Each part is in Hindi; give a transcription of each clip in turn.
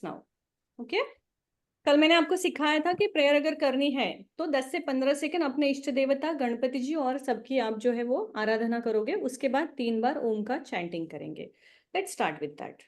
नाउ। ओके, कल मैंने आपको सिखाया था कि प्रेयर अगर करनी है तो 10 से 15 सेकंड अपने इष्ट देवता गणपति जी और सबकी आप जो है वो आराधना करोगे, उसके बाद 3 बार ओम का चैंटिंग करेंगे। Let's start with that.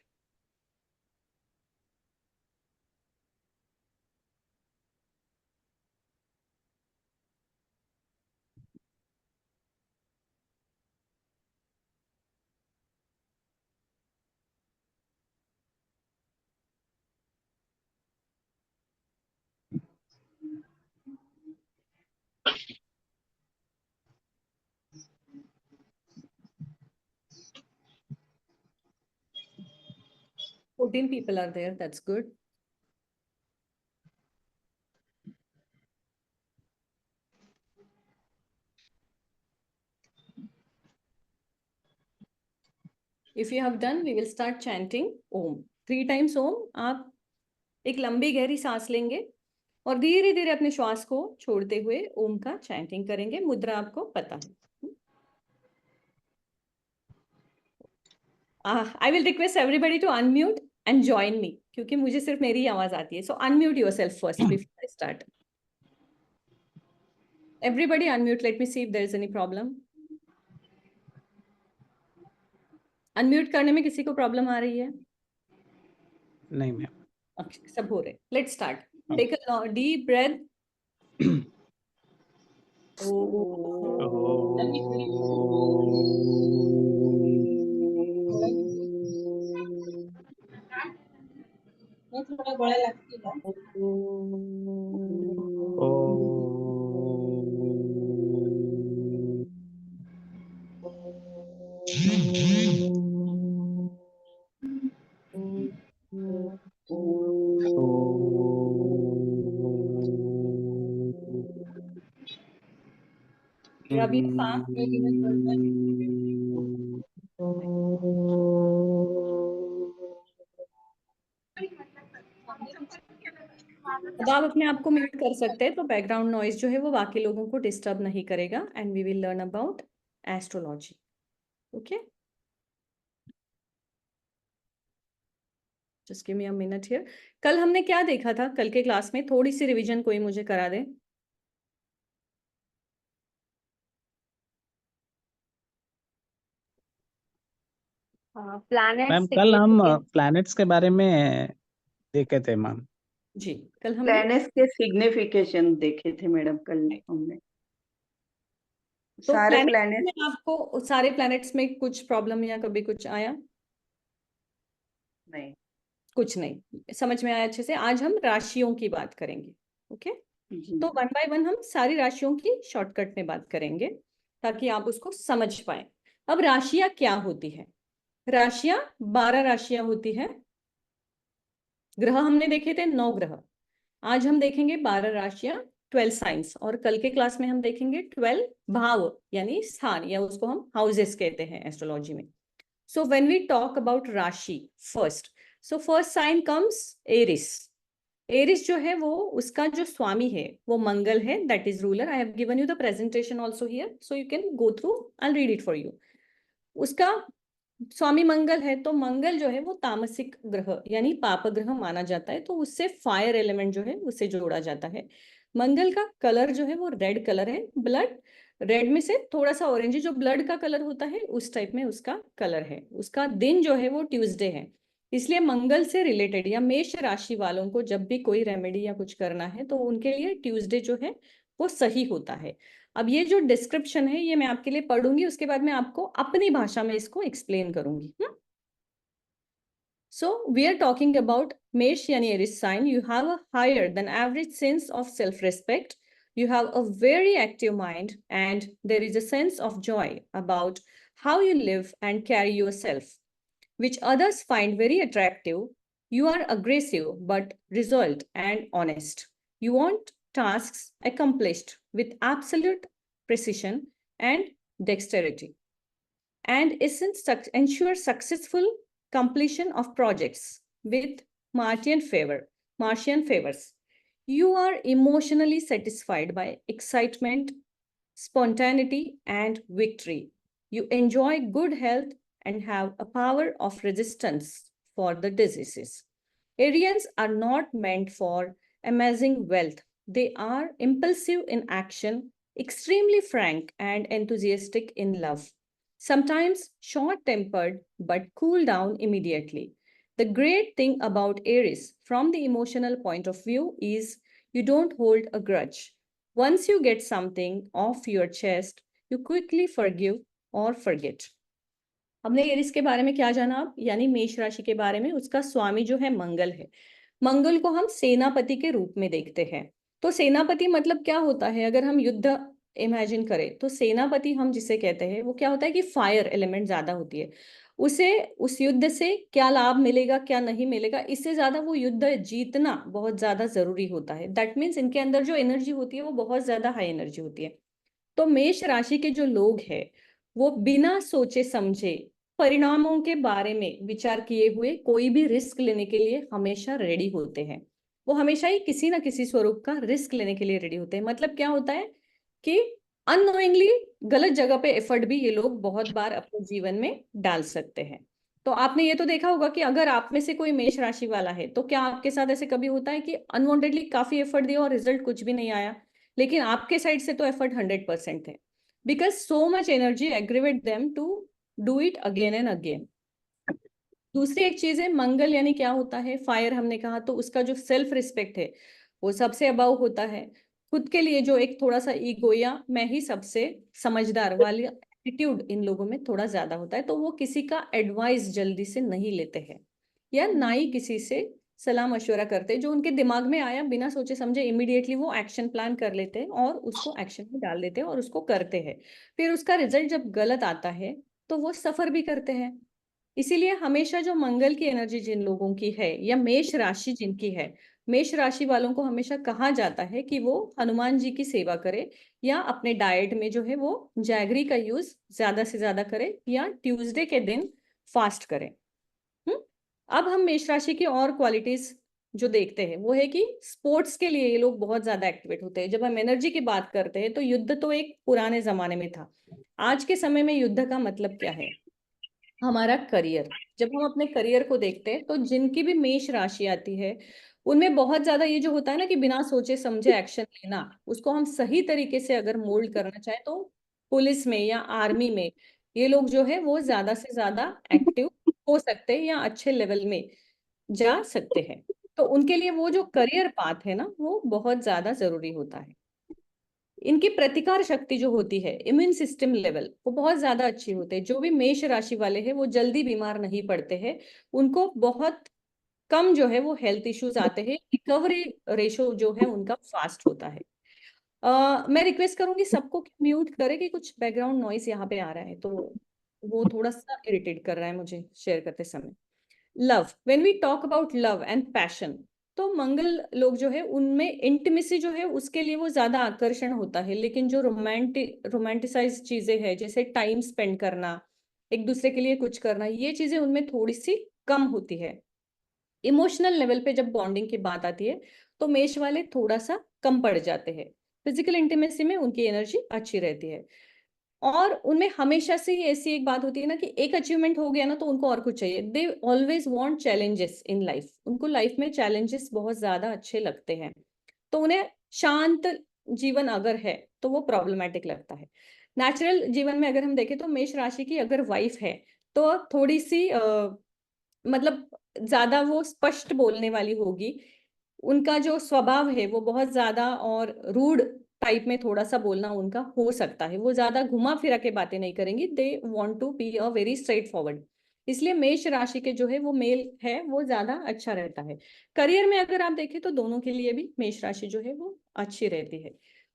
Fourteen people are there, that's good. If you have done, we will start chanting Om. 3 times Om. आप एक लंबी गहरी सांस लेंगे और धीरे धीरे अपने श्वास को छोड़ते हुए ओम का चैंटिंग करेंगे। मुद्रा आपको पता है। I will request everybody to unmute and join me, क्योंकि मुझे सिर्फ मेरी ही आवाज आती है। So unmute yourself first before I start. Everybody unmute. Let me see if there is any problem. Unmute करने में किसी को प्रॉब्लम आ रही है? नहीं मैम। सब हो रहे। Let's start. Take a deep breath. थोड़ा बड़ा लगती है। अभी सांस अब आप अपने आप को म्यूट कर सकते हैं, तो बैकग्राउंड नॉइज जो है वो बाकी लोगों को डिस्टर्ब नहीं करेगा। And we will learn about astrology. Okay, just give me a minute here. कल हमने क्या देखा था? कल के क्लास में थोड़ी सी रिवीजन कोई मुझे करा दे। मैम कल हम प्लैनेट्स के बारे में देखे थे मैम। जी, कल हमने प्लैनेट्स के सिग्निफिकेशन देखे थे मैडम कल हमने। तो सारे प्लैनेट्स में आपको सारे प्लैनेट्स में कुछ प्रॉब्लम या कभी कुछ आया? नहीं, कुछ नहीं, समझ में आया अच्छे से। आज हम राशियों की बात करेंगे। ओके, तो 1 बाय 1 हम सारी राशियों की शॉर्टकट में बात करेंगे ताकि आप उसको समझ पाए। अब राशियां क्या होती है? राशियां 12 राशियां होती है। ग्रह हमने देखे थे 9 ग्रह। आज हम देखेंगे 12 राशियां, 12 साइंस। और कल के क्लास में हम देखेंगे 12 भाव यानी स्थान, या उसको हम हाउसेस कहते हैं एस्ट्रोलॉजी में। So when we talk about rashi first, so first sign comes Aries. Aries जो है वो उसका जो स्वामी है वो मंगल है, that is ruler. I have given you the presentation also here, so you can go through, I will read it for you. उसका स्वामी मंगल है, तो मंगल जो है वो तामसिक ग्रह यानी पाप ग्रह माना जाता है, तो उससे फायर एलिमेंट जो है उससे जोड़ा जाता है। मंगल का कलर जो है वो रेड कलर है, ब्लड रेड में से थोड़ा सा ऑरेंज, जो ब्लड का कलर होता है उस टाइप में उसका कलर है। उसका दिन जो है वो ट्यूसडे है, इसलिए मंगल से रिलेटेड या मेष राशि वालों को जब भी कोई रेमेडी या कुछ करना है तो उनके लिए ट्यूसडे जो है वो सही होता है। अब ये जो डिस्क्रिप्शन है ये मैं आपके लिए पढ़ूंगी, उसके बाद मैं आपको अपनी भाषा में इसको एक्सप्लेन करूंगी। So we are talking about Mesh yani Aries sign. You have a higher than average sense of self-respect. You have a very active mind and there is a sense of joy about how you live and carry yourself, which others find very attractive. You are aggressive but resolved and honest. You want tasks accomplished with absolute precision and dexterity, and ensure successful completion of projects with Martian favors. You are emotionally satisfied by excitement, spontaneity, and victory. You enjoy good health and have a power of resistance for the diseases. Arians are not meant for amassing wealth. They are impulsive in action, extremely frank and enthusiastic in love, sometimes short-tempered but cool down immediately. The great thing about Aries from the emotional point of view is you don't hold a grudge. Once you get something off your chest, you quickly forgive or forget. हमने एरिस के बारे में क्या जाना अब, यानी मेष राशि के बारे में। उसका स्वामी जो है मंगल है। मंगल को हम सेनापति के रूप में देखते हैं। तो सेनापति मतलब क्या होता है, अगर हम युद्ध इमेजिन करें तो सेनापति हम जिसे कहते हैं वो क्या होता है कि फायर एलिमेंट ज्यादा होती है। उसे उस युद्ध से क्या लाभ मिलेगा क्या नहीं मिलेगा, इससे ज्यादा वो युद्ध जीतना बहुत ज्यादा जरूरी होता है। दैट मीन्स इनके अंदर जो एनर्जी होती है वो बहुत ज्यादा हाई एनर्जी होती है। तो मेष राशि के जो लोग हैं वो बिना सोचे समझे परिणामों के बारे में विचार किए हुए कोई भी रिस्क लेने के लिए हमेशा रेडी होते हैं। वो हमेशा ही किसी ना किसी स्वरूप का रिस्क लेने के लिए रेडी होते हैं। मतलब क्या होता है कि अननोइंगली गलत जगह पे एफर्ट भी ये लोग बहुत बार अपने जीवन में डाल सकते हैं। तो आपने ये तो देखा होगा कि अगर आप में से कोई मेष राशि वाला है तो क्या आपके साथ ऐसे कभी होता है कि अनवांटेडली काफी एफर्ट दिया और रिजल्ट कुछ भी नहीं आया, लेकिन आपके साइड से तो एफर्ट 100% है, because so much energy aggravate them to do it again and again. दूसरी एक चीज है मंगल, यानी क्या होता है फायर हमने कहा, तो उसका जो सेल्फ रिस्पेक्ट है वो सबसे अबाउ होता है। खुद के लिए जो एक थोड़ा सा ईगो या मैं ही सबसे समझदार वाली एटीट्यूड इन लोगों में थोड़ा ज्यादा होता है, तो वो किसी का एडवाइस जल्दी से नहीं लेते हैं या ना ही किसी से सलाह मशवरा करते। जो उनके दिमाग में आया बिना सोचे समझे इमीडिएटली वो एक्शन प्लान कर लेते हैं और उसको एक्शन में डाल देते हैं और उसको करते हैं। फिर उसका रिजल्ट जब गलत आता है तो वो सफर भी करते हैं। इसीलिए हमेशा जो मंगल की एनर्जी जिन लोगों की है या मेष राशि जिनकी है, मेष राशि वालों को हमेशा कहा जाता है कि वो हनुमान जी की सेवा करे या अपने डाइट में जो है वो जैगरी का यूज ज्यादा से ज्यादा करे या ट्यूसडे के दिन फास्ट करें। अब हम मेष राशि की और क्वालिटीज जो देखते हैं वो है कि स्पोर्ट्स के लिए ये लोग बहुत ज्यादा एक्टिवेट होते हैं। जब हम एनर्जी की बात करते हैं तो युद्ध तो एक पुराने जमाने में था। आज के समय में युद्ध का मतलब क्या है, हमारा करियर। जब हम अपने करियर को देखते हैं तो जिनकी भी मेष राशि आती है उनमें बहुत ज्यादा ये जो होता है ना कि बिना सोचे समझे एक्शन लेना, उसको हम सही तरीके से अगर मोल्ड करना चाहें तो पुलिस में या आर्मी में ये लोग जो है वो ज्यादा से ज्यादा एक्टिव हो सकते हैं या अच्छे लेवल में जा सकते हैं। तो उनके लिए वो जो करियर पाथ है ना वो बहुत ज्यादा जरूरी होता है। इनकी प्रतिकार शक्ति जो होती है, इम्यून सिस्टम लेवल, वो बहुत ज्यादा अच्छी होते हैं। जो भी मेष राशि वाले हैं वो जल्दी बीमार नहीं पड़ते हैं, उनको बहुत कम जो है वो हेल्थ इश्यूज आते हैं, रिकवरी रेशो जो है उनका फास्ट होता है। मैं रिक्वेस्ट करूंगी सबको म्यूट करें कि कुछ बैकग्राउंड नॉइस यहाँ पे आ रहा है, तो वो थोड़ा सा इरिटेट कर रहा है मुझे शेयर करते समय। Love, when we talk about love and passion, तो मंगल लोग जो है उनमें इंटिमेसी जो है उसके लिए वो ज्यादा आकर्षण होता है। लेकिन जो रोमांटिसाइज चीजें हैं जैसे टाइम स्पेंड करना, एक दूसरे के लिए कुछ करना, ये चीजें उनमें थोड़ी सी कम होती है। इमोशनल लेवल पे जब बॉन्डिंग की बात आती है तो मेष वाले थोड़ा सा कम पड़ जाते हैं। फिजिकल इंटीमेसी में उनकी एनर्जी अच्छी रहती है और उनमें हमेशा से ही ऐसी एक बात होती है ना कि एक अचीवमेंट हो गया ना तो उनको और कुछ चाहिए। They always want challenges in life, उनको लाइफ में चैलेंजेस बहुत ज्यादा अच्छे लगते हैं। तो उन्हें शांत जीवन अगर है तो वो प्रॉब्लमेटिक लगता है। नेचुरल जीवन में अगर हम देखें तो मेष राशि की अगर वाइफ है तो थोड़ी सी मतलब ज्यादा वो स्पष्ट बोलने वाली होगी। उनका जो स्वभाव है वो बहुत ज्यादा और रूड टाइप में थोड़ा सा बोलना उनका हो सकता है। वो ज्यादा घुमा फिरा के बातें नहीं करेंगी, they want to be a very straight forward. इसलिए मेष राशि के जो है वो मेल है वो ज्यादा अच्छा रहता है। करियर में अगर आप देखें तो दोनों के लिए भी मेष राशि जो है वो अच्छी रहती है।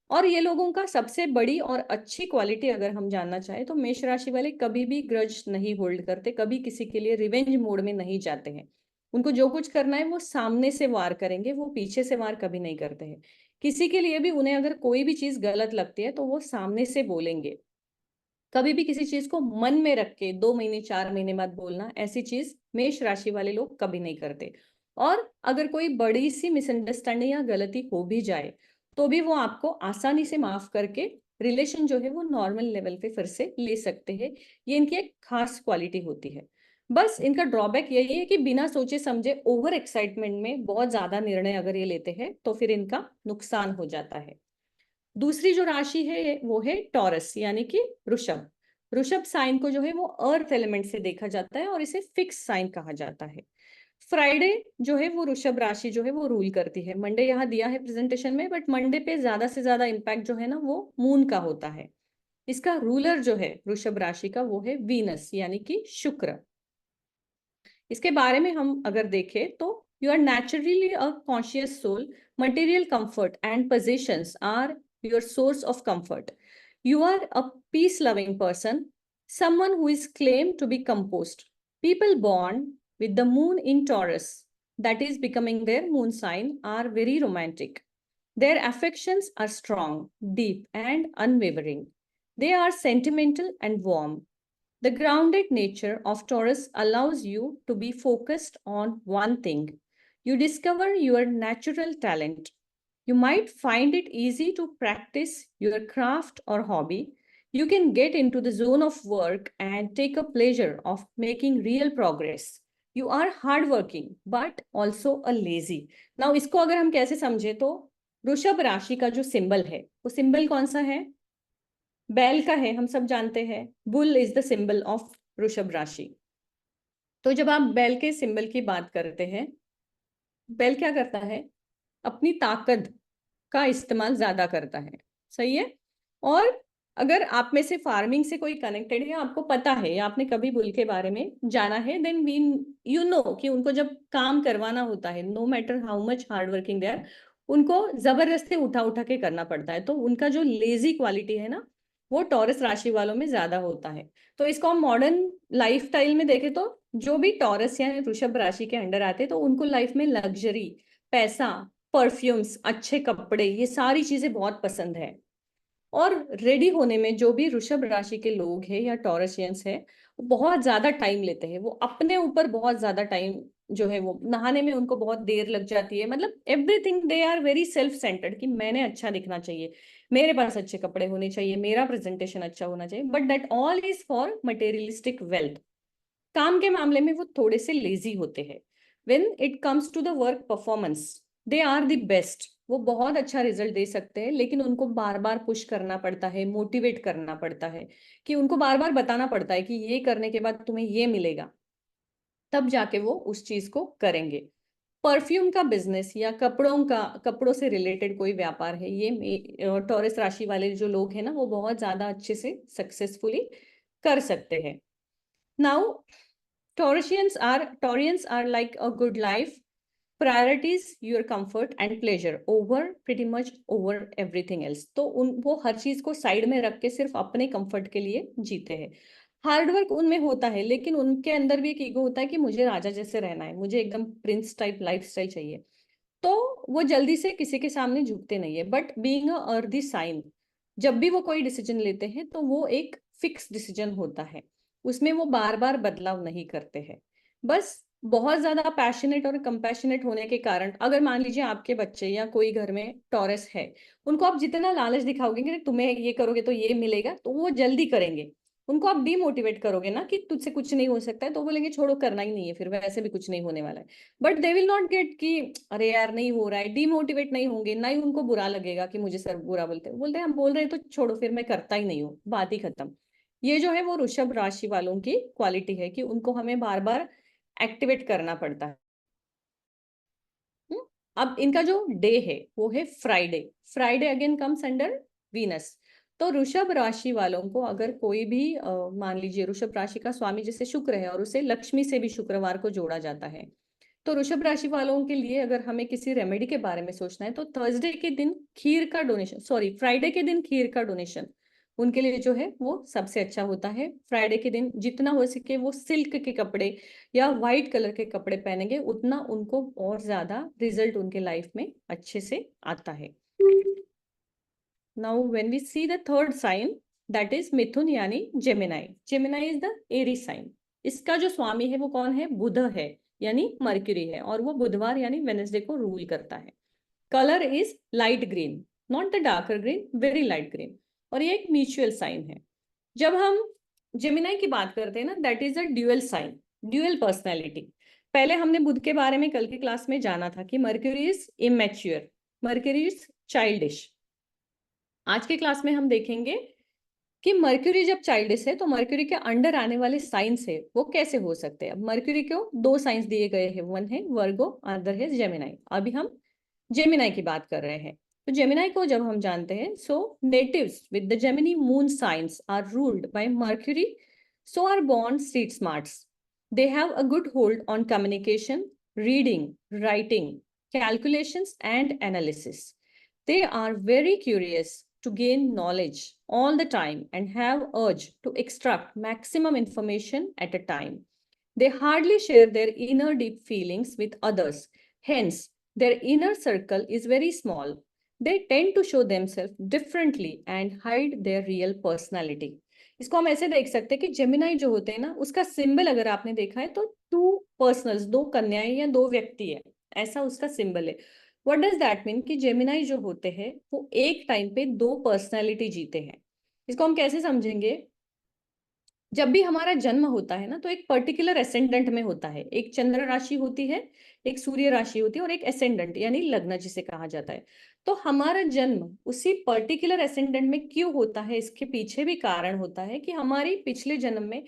और ये लोगों का सबसे बड़ी और अच्छी क्वालिटी अगर हम जानना चाहें तो मेष राशि वाले कभी भी ग्रज नहीं होल्ड करते, कभी किसी के लिए रिवेंज मोड में नहीं जाते हैं। उनको जो कुछ करना है वो सामने से वार करेंगे, वो पीछे से वार कभी नहीं करते हैं। किसी के लिए भी उन्हें अगर कोई भी चीज गलत लगती है तो वो सामने से बोलेंगे। कभी भी किसी चीज को मन में रख के 2 महीने 4 महीने बाद बोलना, ऐसी चीज मेष राशि वाले लोग कभी नहीं करते। और अगर कोई बड़ी सी मिसअंडरस्टैंडिंग या गलती हो भी जाए तो भी वो आपको आसानी से माफ करके रिलेशन जो है वो नॉर्मल लेवल पे फिर से ले सकते हैं। ये इनकी एक खास क्वालिटी होती है। बस इनका ड्रॉबैक यही है कि बिना सोचे समझे ओवर एक्साइटमेंट में बहुत ज्यादा निर्णय अगर ये लेते हैं तो फिर इनका नुकसान हो जाता है। दूसरी जो राशि है वो है टॉरस यानी कि वृषभ। वृषभ साइन को जो है वो अर्थ एलिमेंट से देखा जाता है और इसे फिक्स साइन कहा जाता है। फ्राइडे जो है वो वृषभ राशि जो है वो रूल करती है। मंडे यहाँ दिया है प्रेजेंटेशन में, बट मंडे पे ज्यादा से ज्यादा इम्पैक्ट जो है ना वो मून का होता है। इसका रूलर जो है वृषभ राशि का वो है वीनस यानी कि शुक्र। इसके बारे में हम अगर देखें तो you are naturally a conscious soul, material comfort and possessions are your source of comfort. You are a peace-loving person, someone who is claimed to be composed. People born with the moon in Taurus, that is becoming their moon sign, are very romantic. Their affections are strong, deep, and unwavering. They are sentimental and warm. The grounded nature of Taurus allows you to be focused on one thing. You discover your natural talent. You might find it easy to practice your craft or hobby. You can get into the zone of work and take a pleasure of making real progress. You are hardworking but also a lazy. Now इसको अगर हम कैसे समझे तो वृषभ राशि का जो सिंबल है वो सिंबल कौन सा है? बैल का है, हम सब जानते हैं। Bull is the symbol of वृषभ राशि। तो जब आप बैल के सिंबल की बात करते हैं, बैल क्या करता है? अपनी ताकत का इस्तेमाल ज्यादा करता है, सही है। और अगर आप में से फार्मिंग से कोई कनेक्टेड है, आपको पता है या आपने कभी बुल के बारे में जाना है, देन वी यू नो कि उनको जब काम करवाना होता है, no matter how much hard working they are, उनको जबरदस्ती उठा उठा के करना पड़ता है। तो उनका जो लेजी क्वालिटी है ना वो टॉरस राशि वालों में ज्यादा होता है। तो इसको हम मॉडर्न लाइफ स्टाइल में देखें तो जो भी टॉरस या वृषभ राशि के अंडर आते हैं तो उनको लाइफ में लग्जरी, पैसा, परफ्यूम्स, अच्छे कपड़े, ये सारी चीजें बहुत पसंद है। और रेडी होने में जो भी वृषभ राशि के लोग हैं या टॉरसियंस है वो बहुत ज्यादा टाइम लेते हैं। वो अपने ऊपर बहुत ज्यादा टाइम जो है वो नहाने में उनको बहुत देर लग जाती है। मतलब everything they are very self centered कि मैंने अच्छा दिखना चाहिए, मेरे पास अच्छे कपड़े होने चाहिए, मेरा प्रेजेंटेशन अच्छा होना चाहिए, but that all is for materialistic wealth. काम के मामले में वो थोड़े से लेजी होते हैं। When it comes to the work performance they are the best. वो बहुत अच्छा रिजल्ट दे सकते हैं, लेकिन उनको बार बार पुश करना पड़ता है, मोटिवेट करना पड़ता है, कि उनको बार बार बताना पड़ता है कि ये करने के बाद तुम्हें ये मिलेगा, तब जाके वो उस चीज को करेंगे। परफ्यूम का बिजनेस या कपड़ों से रिलेटेड कोई व्यापार है, ये टॉरस राशि वाले जो लोग हैं ना वो बहुत ज्यादा अच्छे से सक्सेसफुली कर सकते हैं। Now Taurians are like a good life, priorities your comfort and pleasure over pretty much over everything else. तो वो हर चीज को साइड में रख के सिर्फ अपने कंफर्ट के लिए जीते हैं। हार्डवर्क उनमें होता है, लेकिन उनके अंदर भी एक ईगो होता है कि मुझे राजा जैसे रहना है, मुझे एकदम प्रिंस टाइप लाइफस्टाइल चाहिए। तो वो जल्दी से किसी के सामने झुकते नहीं है। But being a earthy sign, जब भी वो कोई डिसीजन लेते हैं तो वो एक फिक्स डिसीजन होता है, उसमें वो बार बार बदलाव नहीं करते हैं। बस बहुत ज्यादा पैशनेट और कंपैशनेट होने के कारण, अगर मान लीजिए आपके बच्चे या कोई घर में टॉरस है, उनको आप जितना लालच दिखाओगे कि तुम्हें ये करोगे तो ये मिलेगा, तो वो जल्दी करेंगे। उनको आप डीमोटिवेट करोगे ना कि तुझसे कुछ नहीं हो सकता है, तो बोलेंगे छोड़ो करना ही नहीं है, फिर वैसे भी कुछ नहीं होने वाला है। But they will not gate कि अरे यार नहीं हो रहा है, डीमोटिवेट नहीं होंगे, ना ही उनको बुरा लगेगा कि मुझे सर बुरा बोलते हैं हम बोल रहे हैं तो छोड़ो, फिर मैं करता ही नहीं हूँ, बात ही खत्म। ये जो है वो वृषभ राशि वालों की क्वालिटी है कि उनको हमें बार बार एक्टिवेट करना पड़ता है। अब इनका जो डे है वो है Friday. Friday again comes under Venus. तो वृषभ राशि वालों को अगर कोई भी मान लीजिए वृषभ राशि का स्वामी जैसे शुक्र है और उसे लक्ष्मी से भी शुक्रवार को जोड़ा जाता है, तो वृषभ राशि वालों के लिए अगर हमें किसी रेमेडी के बारे में सोचना है तो थर्सडे के दिन खीर का डोनेशन, सॉरी फ्राइडे के दिन खीर का डोनेशन उनके लिए जो है वो सबसे अच्छा होता है। फ्राइडे के दिन जितना हो सके वो सिल्क के कपड़े या व्हाइट कलर के कपड़े पहनेंगे, उतना उनको और ज्यादा रिजल्ट उनके लाइफ में अच्छे से आता है। Now when we see the third sign, that is Mithun यानी Gemini. Gemini is the airy sign. इसका जो स्वामी है वो कौन है? बुध है, यानी मर्क्यूरी है, और वो बुधवार यानी वेनेसडे को रूल करता है। Colour is light green, not the darker green, very light green, और ये एक म्यूचुअल साइन है। जब हम जेमिनाई की बात करते हैं ना, that is a dual sign. Dual personality. पहले हमने बुध के बारे में कल की क्लास में जाना था कि mercury is immature, mercury is childish. आज के क्लास में हम देखेंगे कि मर्क्यूरी जब चाइल्डिश है तो मर्क्यूरी के अंडर आने वाले साइंस है वो कैसे हो सकते हैं। अब मर्क्यूरी को 2 साइंस दिए गए हैं, वन है वर्गो, अदर है जेमिनाई। अभी हम जेमिनाई की बात कर रहे हैं। तो जेमिनाई को जब हम जानते हैं, so natives with the Gemini moon signs are ruled by Mercury, so are born street smarts. They have a good hold on communication, reading, writing, calculations, and analysis. They are very curious to gain knowledge all the time and have urge to extract maximum information at a time. They hardly share their inner deep feelings with others. Hence, their inner circle is very small. They tend to show themselves differently and hide their real personality. इसको हम ऐसे देख सकते हैं कि जेमिनाई जो होते हैं ना, उसका सिंबल अगर आपने देखा है तो 2 पर्सनल्स, 2 कन्याएं या 2 व्यक्ति है, ऐसा उसका सिंबल है। व्हाट डज दैट मीन कि जेमिनाई जो होते हैं वो एक टाइम पे 2 पर्सनैलिटी जीते हैं। इसको हम कैसे समझेंगे? जब भी हमारा जन्म होता है ना तो एक पर्टिकुलर एसेंडेंट में होता है। एक चंद्र राशि होती है, एक सूर्य राशि होती है और एक एसेंडेंट यानी लग्न जिसे कहा जाता है। तो हमारा जन्म उसी पर्टिकुलर एसेंडेंट में क्यों होता है, इसके पीछे भी कारण होता है कि हमारी पिछले जन्म में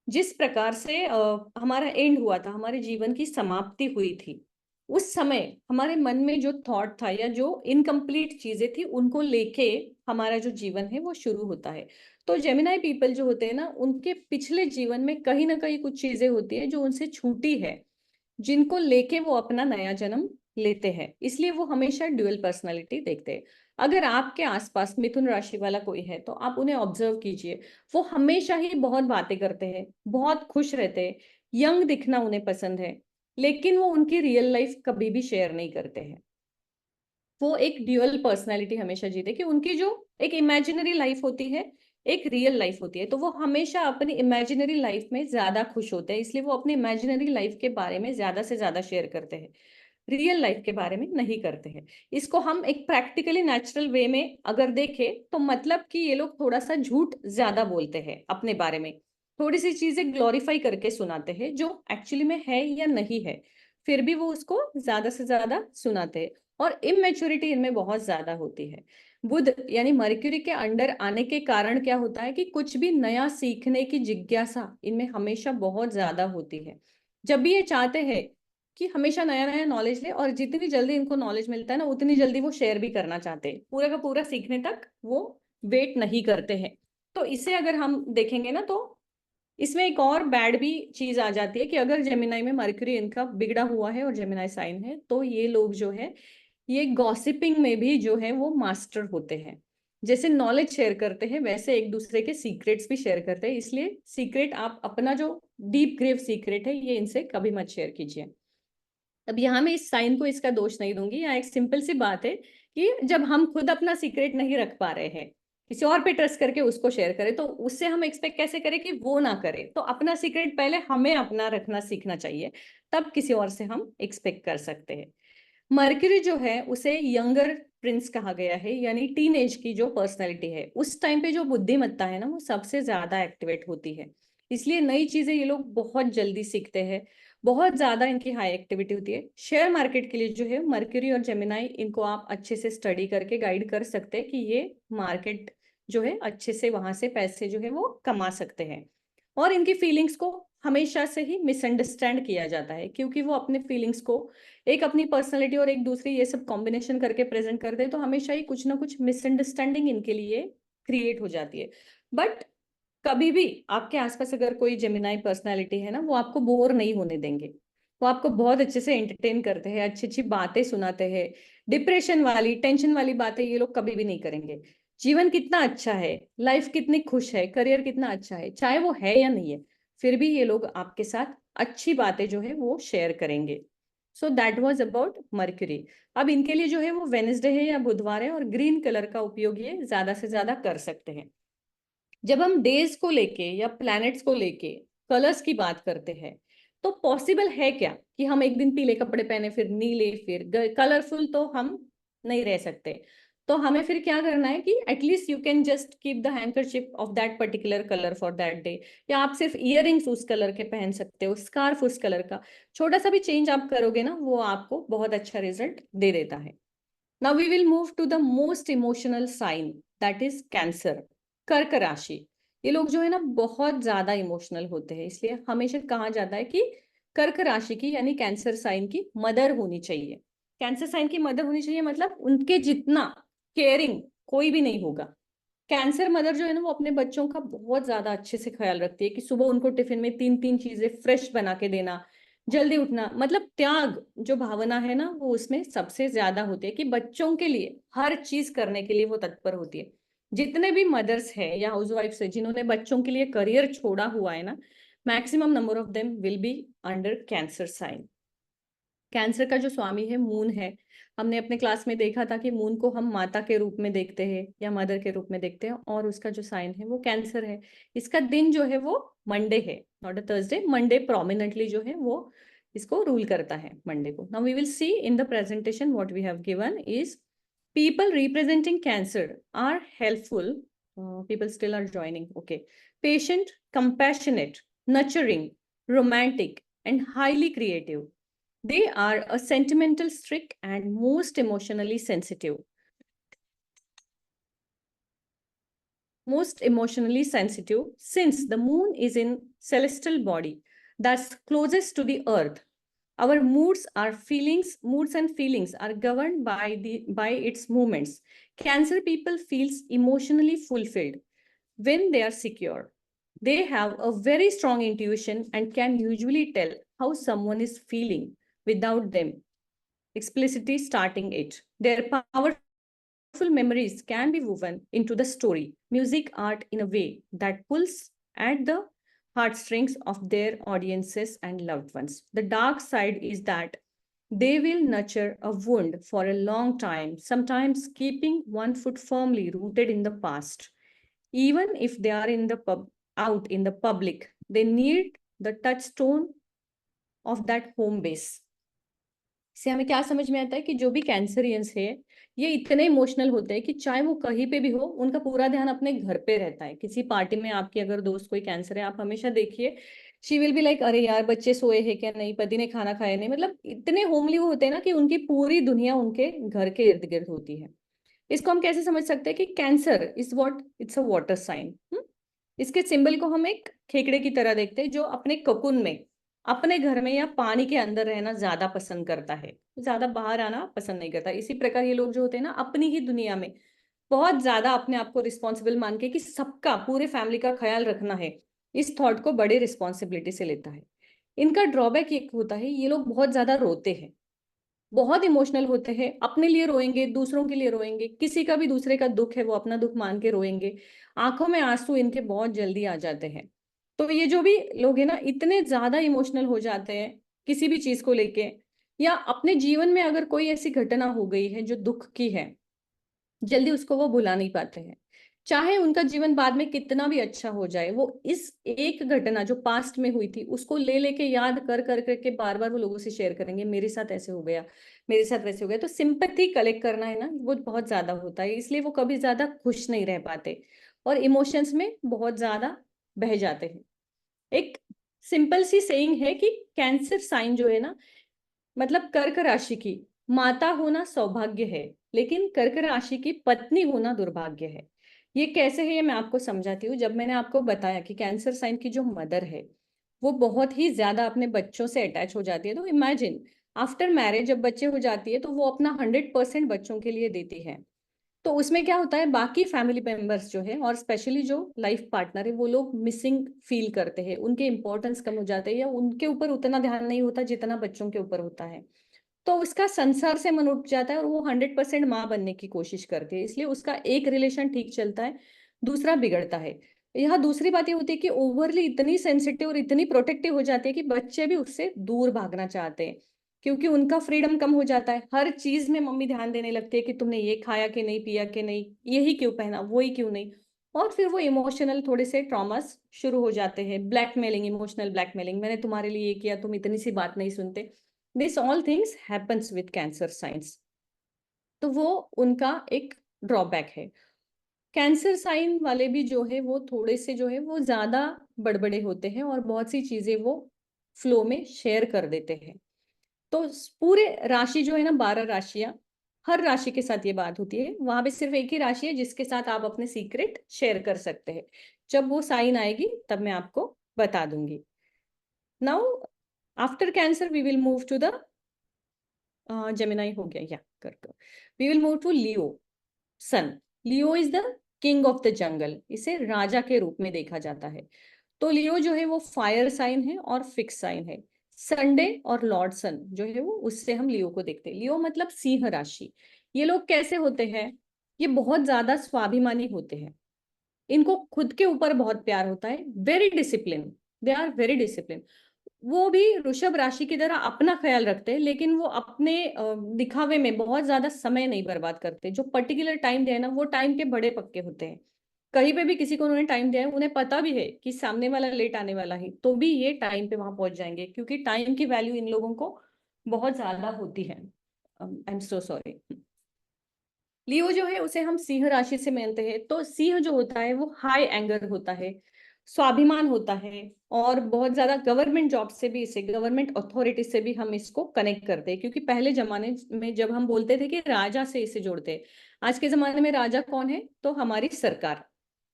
जिस प्रकार से हमारा एंड हुआ था, हमारे जीवन की समाप्ति हुई थी, उस समय हमारे मन में जो थॉट था या जो इनकम्प्लीट चीजें थी उनको लेके हमारा जो जीवन है वो शुरू होता है। तो जेमिनाई पीपल जो होते हैं ना, उनके पिछले जीवन में कहीं ना कहीं कुछ चीजें होती है जो उनसे छूटी है, जिनको लेके वो अपना नया जन्म लेते हैं। इसलिए वो हमेशा ड्यूअल पर्सनालिटी देखते हैं। अगर आपके आसपास मिथुन राशि वाला कोई है तो आप उन्हें ऑब्जर्व कीजिए, वो हमेशा ही बहुत बातें करते हैं, बहुत खुश रहते हैं, यंग दिखना उन्हें पसंद है, लेकिन वो उनकी रियल लाइफ कभी भी शेयर नहीं करते हैं। वो एक ड्यूअल पर्सनालिटी हमेशा जीते कि उनकी जो एक इमेजिनरी लाइफ होती है, एक रियल लाइफ होती है, तो वो हमेशा अपनी इमेजिनरी लाइफ में ज्यादा खुश होते हैं, इसलिए वो अपनी इमेजिनरी लाइफ के बारे में ज्यादा से ज्यादा शेयर करते हैं, रियल लाइफ के बारे में नहीं करते हैं। इसको हम एक प्रैक्टिकली नेचुरल वे में अगर देखें तो मतलब कि ये लोग थोड़ा सा झूठ ज्यादा बोलते हैं अपने बारे में, थोड़ी सी चीजें ग्लोरीफाई करके सुनाते हैं जो एक्चुअली में है या नहीं है, फिर भी वो उसको ज्यादा से ज्यादा सुनाते हैं। और इमेच्योरिटी इनमें बहुत ज्यादा होती है। बुध यानी मर्क्यूरी के अंडर आने के कारण क्या होता है कि कुछ भी नया सीखने की जिज्ञासा इनमें हमेशा बहुत ज्यादा होती है। जब भी ये चाहते हैं कि हमेशा नया नया नॉलेज ले और जितनी जल्दी इनको नॉलेज मिलता है ना उतनी जल्दी वो शेयर भी करना चाहते हैं, पूरा का पूरा सीखने तक वो वेट नहीं करते हैं। तो इसे अगर हम देखेंगे ना तो इसमें एक और बैड भी चीज आ जाती है कि अगर जेमिनाई में मर्क्यूरी इनका बिगड़ा हुआ है और जेमिनाई साइन है तो ये लोग जो है ये गॉसिपिंग में भी जो है वो मास्टर होते हैं। जैसे नॉलेज शेयर करते हैं वैसे एक दूसरे के सीक्रेट्स भी शेयर करते हैं, इसलिए सीक्रेट आप अपना जो डीप ग्रेव सीक्रेट है ये इनसे कभी मत शेयर कीजिए। अब यहाँ मैं इस साइन को इसका दोष नहीं दूंगी, यहाँ एक सिंपल सी बात है कि जब हम खुद अपना सीक्रेट नहीं रख पा रहे हैं, किसी और पे ट्रस्ट करके उसको शेयर करें, तो उससे हम एक्सपेक्ट कैसे करें कि वो ना करे। तो अपना सीक्रेट पहले हमें अपना रखना सीखना चाहिए, तब किसी और से हम एक्सपेक्ट कर सकते हैं। मर्क्यूरी जो है उसे यंगर प्रिंस कहा गया है, यानी टीन एज की जो पर्सनैलिटी है उस टाइम पे जो बुद्धिमत्ता है ना वो सबसे ज्यादा एक्टिवेट होती है, इसलिए नई चीजें ये लोग बहुत जल्दी सीखते हैं, बहुत ज्यादा इनकी हाई एक्टिविटी होती है। शेयर मार्केट के लिए जो है मर्क्यूरी और जेमिनाई, इनको आप अच्छे से स्टडी करके गाइड कर सकते हैं कि ये मार्केट जो है अच्छे से वहां से पैसे जो है वो कमा सकते हैं। और इनकी फीलिंग्स को हमेशा से ही मिसअंडरस्टैंड किया जाता है, क्योंकि वो अपने फीलिंग्स को एक अपनी पर्सनैलिटी और एक दूसरी ये सब कॉम्बिनेशन करके प्रेजेंट करते हैं, तो हमेशा ही कुछ ना कुछ मिसअंडरस्टैंडिंग इनके लिए क्रिएट हो जाती है। बट कभी भी आपके आसपास अगर कोई जेमिनाई पर्सनालिटी है ना, वो आपको बोर नहीं होने देंगे, वो आपको बहुत अच्छे से एंटरटेन करते हैं, अच्छी अच्छी बातें सुनाते हैं। डिप्रेशन वाली टेंशन वाली बातें ये लोग कभी भी नहीं करेंगे। जीवन कितना अच्छा है, लाइफ कितनी खुश है, करियर कितना अच्छा है, चाहे वो है या नहीं है, फिर भी ये लोग आपके साथ अच्छी बातें जो है वो शेयर करेंगे। So that was about mercury. अब इनके लिए जो है वो वेनेसडे है या बुधवार है और ग्रीन कलर का उपयोग ये ज्यादा से ज्यादा कर सकते हैं। जब हम डेज को लेके या प्लैनेट्स को लेके कलर्स की बात करते हैं तो पॉसिबल है क्या कि हम एक दिन पीले कपड़े पहने फिर नीले फिर कलरफुल, तो हम नहीं रह सकते। तो हमें फिर क्या करना है कि at least you can just keep the handkerchief of that particular colour for that day, या आप सिर्फ इयररिंग्स उस कलर के पहन सकते हो, स्कार्फ उस कलर का, छोटा सा भी चेंज आप करोगे ना, वो आपको बहुत अच्छा रिजल्ट दे देता है। Now we will move to the most emotional sign, that is cancer, कर्क राशि। ये लोग जो है ना बहुत ज्यादा इमोशनल होते हैं, इसलिए हमेशा कहा जाता है कि कर्क राशि की यानी कैंसर साइन की मदर होनी चाहिए। कैंसर साइन की मदर होनी चाहिए मतलब उनके जितना केयरिंग कोई भी नहीं होगा। कैंसर मदर जो है ना वो अपने बच्चों का बहुत ज्यादा अच्छे से ख्याल रखती है कि सुबह उनको टिफिन में 3-3 चीजें फ्रेश बना के देना, जल्दी उठना, मतलब त्याग जो भावना है ना वो उसमें सबसे ज्यादा होती है कि बच्चों के लिए हर चीज करने के लिए वो तत्पर होती है। जितने भी मदर्स है या हाउसवाइफ्स है जिन्होंने बच्चों के लिए करियर छोड़ा हुआ है ना, maximum number of them will be under cancer sign. Cancer का जो स्वामी है मून है। हमने अपने क्लास में देखा था कि मून को हम माता के रूप में देखते हैं या मदर के रूप में देखते हैं, और उसका जो साइन है वो कैंसर है। इसका दिन जो है वो मंडे है, not a Thursday, Monday prominently जो है वो इसको रूल करता है, मंडे को। Now we will see in the presentation what we have given is people representing cancer are helpful. People still are joining. Okay. Patient, compassionate, nurturing, romantic, and highly creative. They are a sentimental streak and most emotionally sensitive. Most emotionally sensitive since the moon is in celestial body that's closest to the earth. Our moods and feelings are governed by its movements. Cancer people feels emotionally fulfilled when they are secure. They have a very strong intuition and can usually tell how someone is feeling without them explicitly starting it. Their powerful memories can be woven into the story, music, art in a way that pulls at the heartstrings of their audiences and loved ones. The dark side is that they will nurture a wound for a long time, sometimes keeping one foot firmly rooted in the past. Even if they are out in the public, they need the touchstone of that home base. इससे हमें क्या समझ में आता है कि जो भी कैंसरियंस है ये इतने इमोशनल होते हैं कि चाहे वो कहीं पे भी हो उनका पूरा ध्यान अपने घर पे रहता है। किसी पार्टी में आपकी अगर दोस्त कोई कैंसर है, आप हमेशा देखिए शी विल बी लाइक, अरे यार बच्चे सोए हैं क्या नहीं, पति ने खाना खाया नहीं, मतलब इतने होमली वो होते हैं ना कि उनकी पूरी दुनिया उनके घर के इर्द गिर्द होती है। इसको हम कैसे समझ सकते हैं कि cancer is what, it's a water sign. इसके सिंबल को हम एक खेकड़े की तरह देखते हैं जो अपने ककुन में, अपने घर में या पानी के अंदर रहना ज्यादा पसंद करता है, ज्यादा बाहर आना पसंद नहीं करता। इसी प्रकार ये लोग जो होते हैं ना अपनी ही दुनिया में बहुत ज्यादा अपने आप को रिस्पॉन्सिबल मान के कि सबका, पूरे फैमिली का ख्याल रखना है, इस थॉट को बड़े रिस्पॉन्सिबिलिटी से लेता है। इनका ड्रॉबैक एक होता है, ये लोग बहुत ज्यादा रोते हैं, बहुत इमोशनल होते हैं, अपने लिए रोएंगे, दूसरों के लिए रोएंगे, किसी का भी दूसरे का दुख है वो अपना दुख मान के रोएंगे, आंखों में आंसू इनके बहुत जल्दी आ जाते हैं। तो ये जो भी लोग हैं ना इतने ज्यादा इमोशनल हो जाते हैं किसी भी चीज को लेके, या अपने जीवन में अगर कोई ऐसी घटना हो गई है जो दुख की है, जल्दी उसको वो भुला नहीं पाते हैं। चाहे उनका जीवन बाद में कितना भी अच्छा हो जाए, वो इस एक घटना जो पास्ट में हुई थी उसको ले लेके याद कर कर करके बार बार वो लोगों से शेयर करेंगे, मेरे साथ ऐसे हो गया, मेरे साथ वैसे हो गया। तो सिंपैथी कलेक्ट करना है ना वो बहुत ज्यादा होता है, इसलिए वो कभी ज्यादा खुश नहीं रह पाते और इमोशंस में बहुत ज्यादा बह जाते हैं। एक सिंपल सी सेइंग है कि कैंसर साइन जो है ना, मतलब कर्क राशि की माता होना सौभाग्य है, लेकिन कर्क राशि की पत्नी होना दुर्भाग्य है। ये कैसे है ये मैं आपको समझाती हूँ। जब मैंने आपको बताया कि कैंसर साइन की जो मदर है वो बहुत ही ज्यादा अपने बच्चों से अटैच हो जाती है, तो इमेजिन आफ्टर मैरिज जब बच्चे हो जाती है तो वो अपना 100% बच्चों के लिए देती है। तो उसमें क्या होता है, बाकी फैमिली मेंबर्स जो है और स्पेशली जो लाइफ पार्टनर है वो लोग मिसिंग फील करते हैं, उनके इंपॉर्टेंस कम हो जाते हैं या उनके ऊपर उतना ध्यान नहीं होता जितना बच्चों के ऊपर होता है। तो उसका संसार से मन उठ जाता है और वो 100% माँ बनने की कोशिश करती है, इसलिए उसका एक रिलेशन ठीक चलता है, दूसरा बिगड़ता है। यहाँ दूसरी बात ये होती है कि ओवरली इतनी सेंसिटिव और इतनी प्रोटेक्टिव हो जाती है कि बच्चे भी उससे दूर भागना चाहते हैं, क्योंकि उनका फ्रीडम कम हो जाता है। हर चीज में मम्मी ध्यान देने लगती है कि तुमने ये खाया कि नहीं, पिया कि नहीं, यही क्यों पहना, वही क्यों नहीं। और फिर वो इमोशनल थोड़े से ट्रॉमास शुरू हो जाते हैं, ब्लैकमेलिंग, इमोशनल ब्लैकमेलिंग, मैंने तुम्हारे लिए ये किया, तुम इतनी सी बात नहीं सुनते। This all things happens with cancer science. तो वो उनका एक ड्रॉबैक है। कैंसर साइन वाले भी जो है वो थोड़े से जो है वो ज्यादा बड़बड़े होते हैं और बहुत सी चीजें वो फ्लो में शेयर कर देते हैं। तो पूरे राशि जो है ना, 12 राशियां, हर राशि के साथ ये बात होती है। वहां पे सिर्फ एक ही राशि है जिसके साथ आप अपने सीक्रेट शेयर कर सकते हैं। जब वो साइन आएगी तब मैं आपको बता दूंगी। Now after cancer we will move to the Gemini हो गया, या कर दो। We will move to Leo sun. Leo is the king of the jungle, इसे राजा के रूप में देखा जाता है। तो लियो जो है वो फायर साइन है और फिक्स साइन है। संडे और लॉर्ड सन जो है वो, उससे हम लियो को देखते हैं। लियो मतलब सिंह राशि। ये लोग कैसे होते हैं? ये बहुत ज्यादा स्वाभिमानी होते हैं। इनको खुद के ऊपर बहुत प्यार होता है। Very discipline, they are very discipline. वो भी वृषभ राशि की तरह अपना ख्याल रखते हैं, लेकिन वो अपने दिखावे में बहुत ज्यादा समय नहीं बर्बाद करते। जो पर्टिकुलर टाइम दिया है ना, वो टाइम के बड़े पक्के होते हैं। कहीं पे भी किसी को उन्होंने टाइम दिया है, उन्हें पता भी है कि सामने वाला लेट आने वाला है, तो भी ये टाइम पे वहां पहुंच जाएंगे, क्योंकि टाइम की वैल्यू इन लोगों को बहुत ज्यादा होती है। I am so sorry. लियो जो है उसे हम सिंह राशि से मानते हैं। तो सिंह जो होता है वो हाई एंगर होता है, स्वाभिमान होता है, और बहुत ज्यादा गवर्नमेंट जॉब से भी, इसे गवर्नमेंट अथॉरिटी से भी हम इसको कनेक्ट करते हैं। क्योंकि पहले जमाने में जब हम बोलते थे कि राजा से इसे जोड़ते हैं, आज के जमाने में राजा कौन है? तो हमारी सरकार,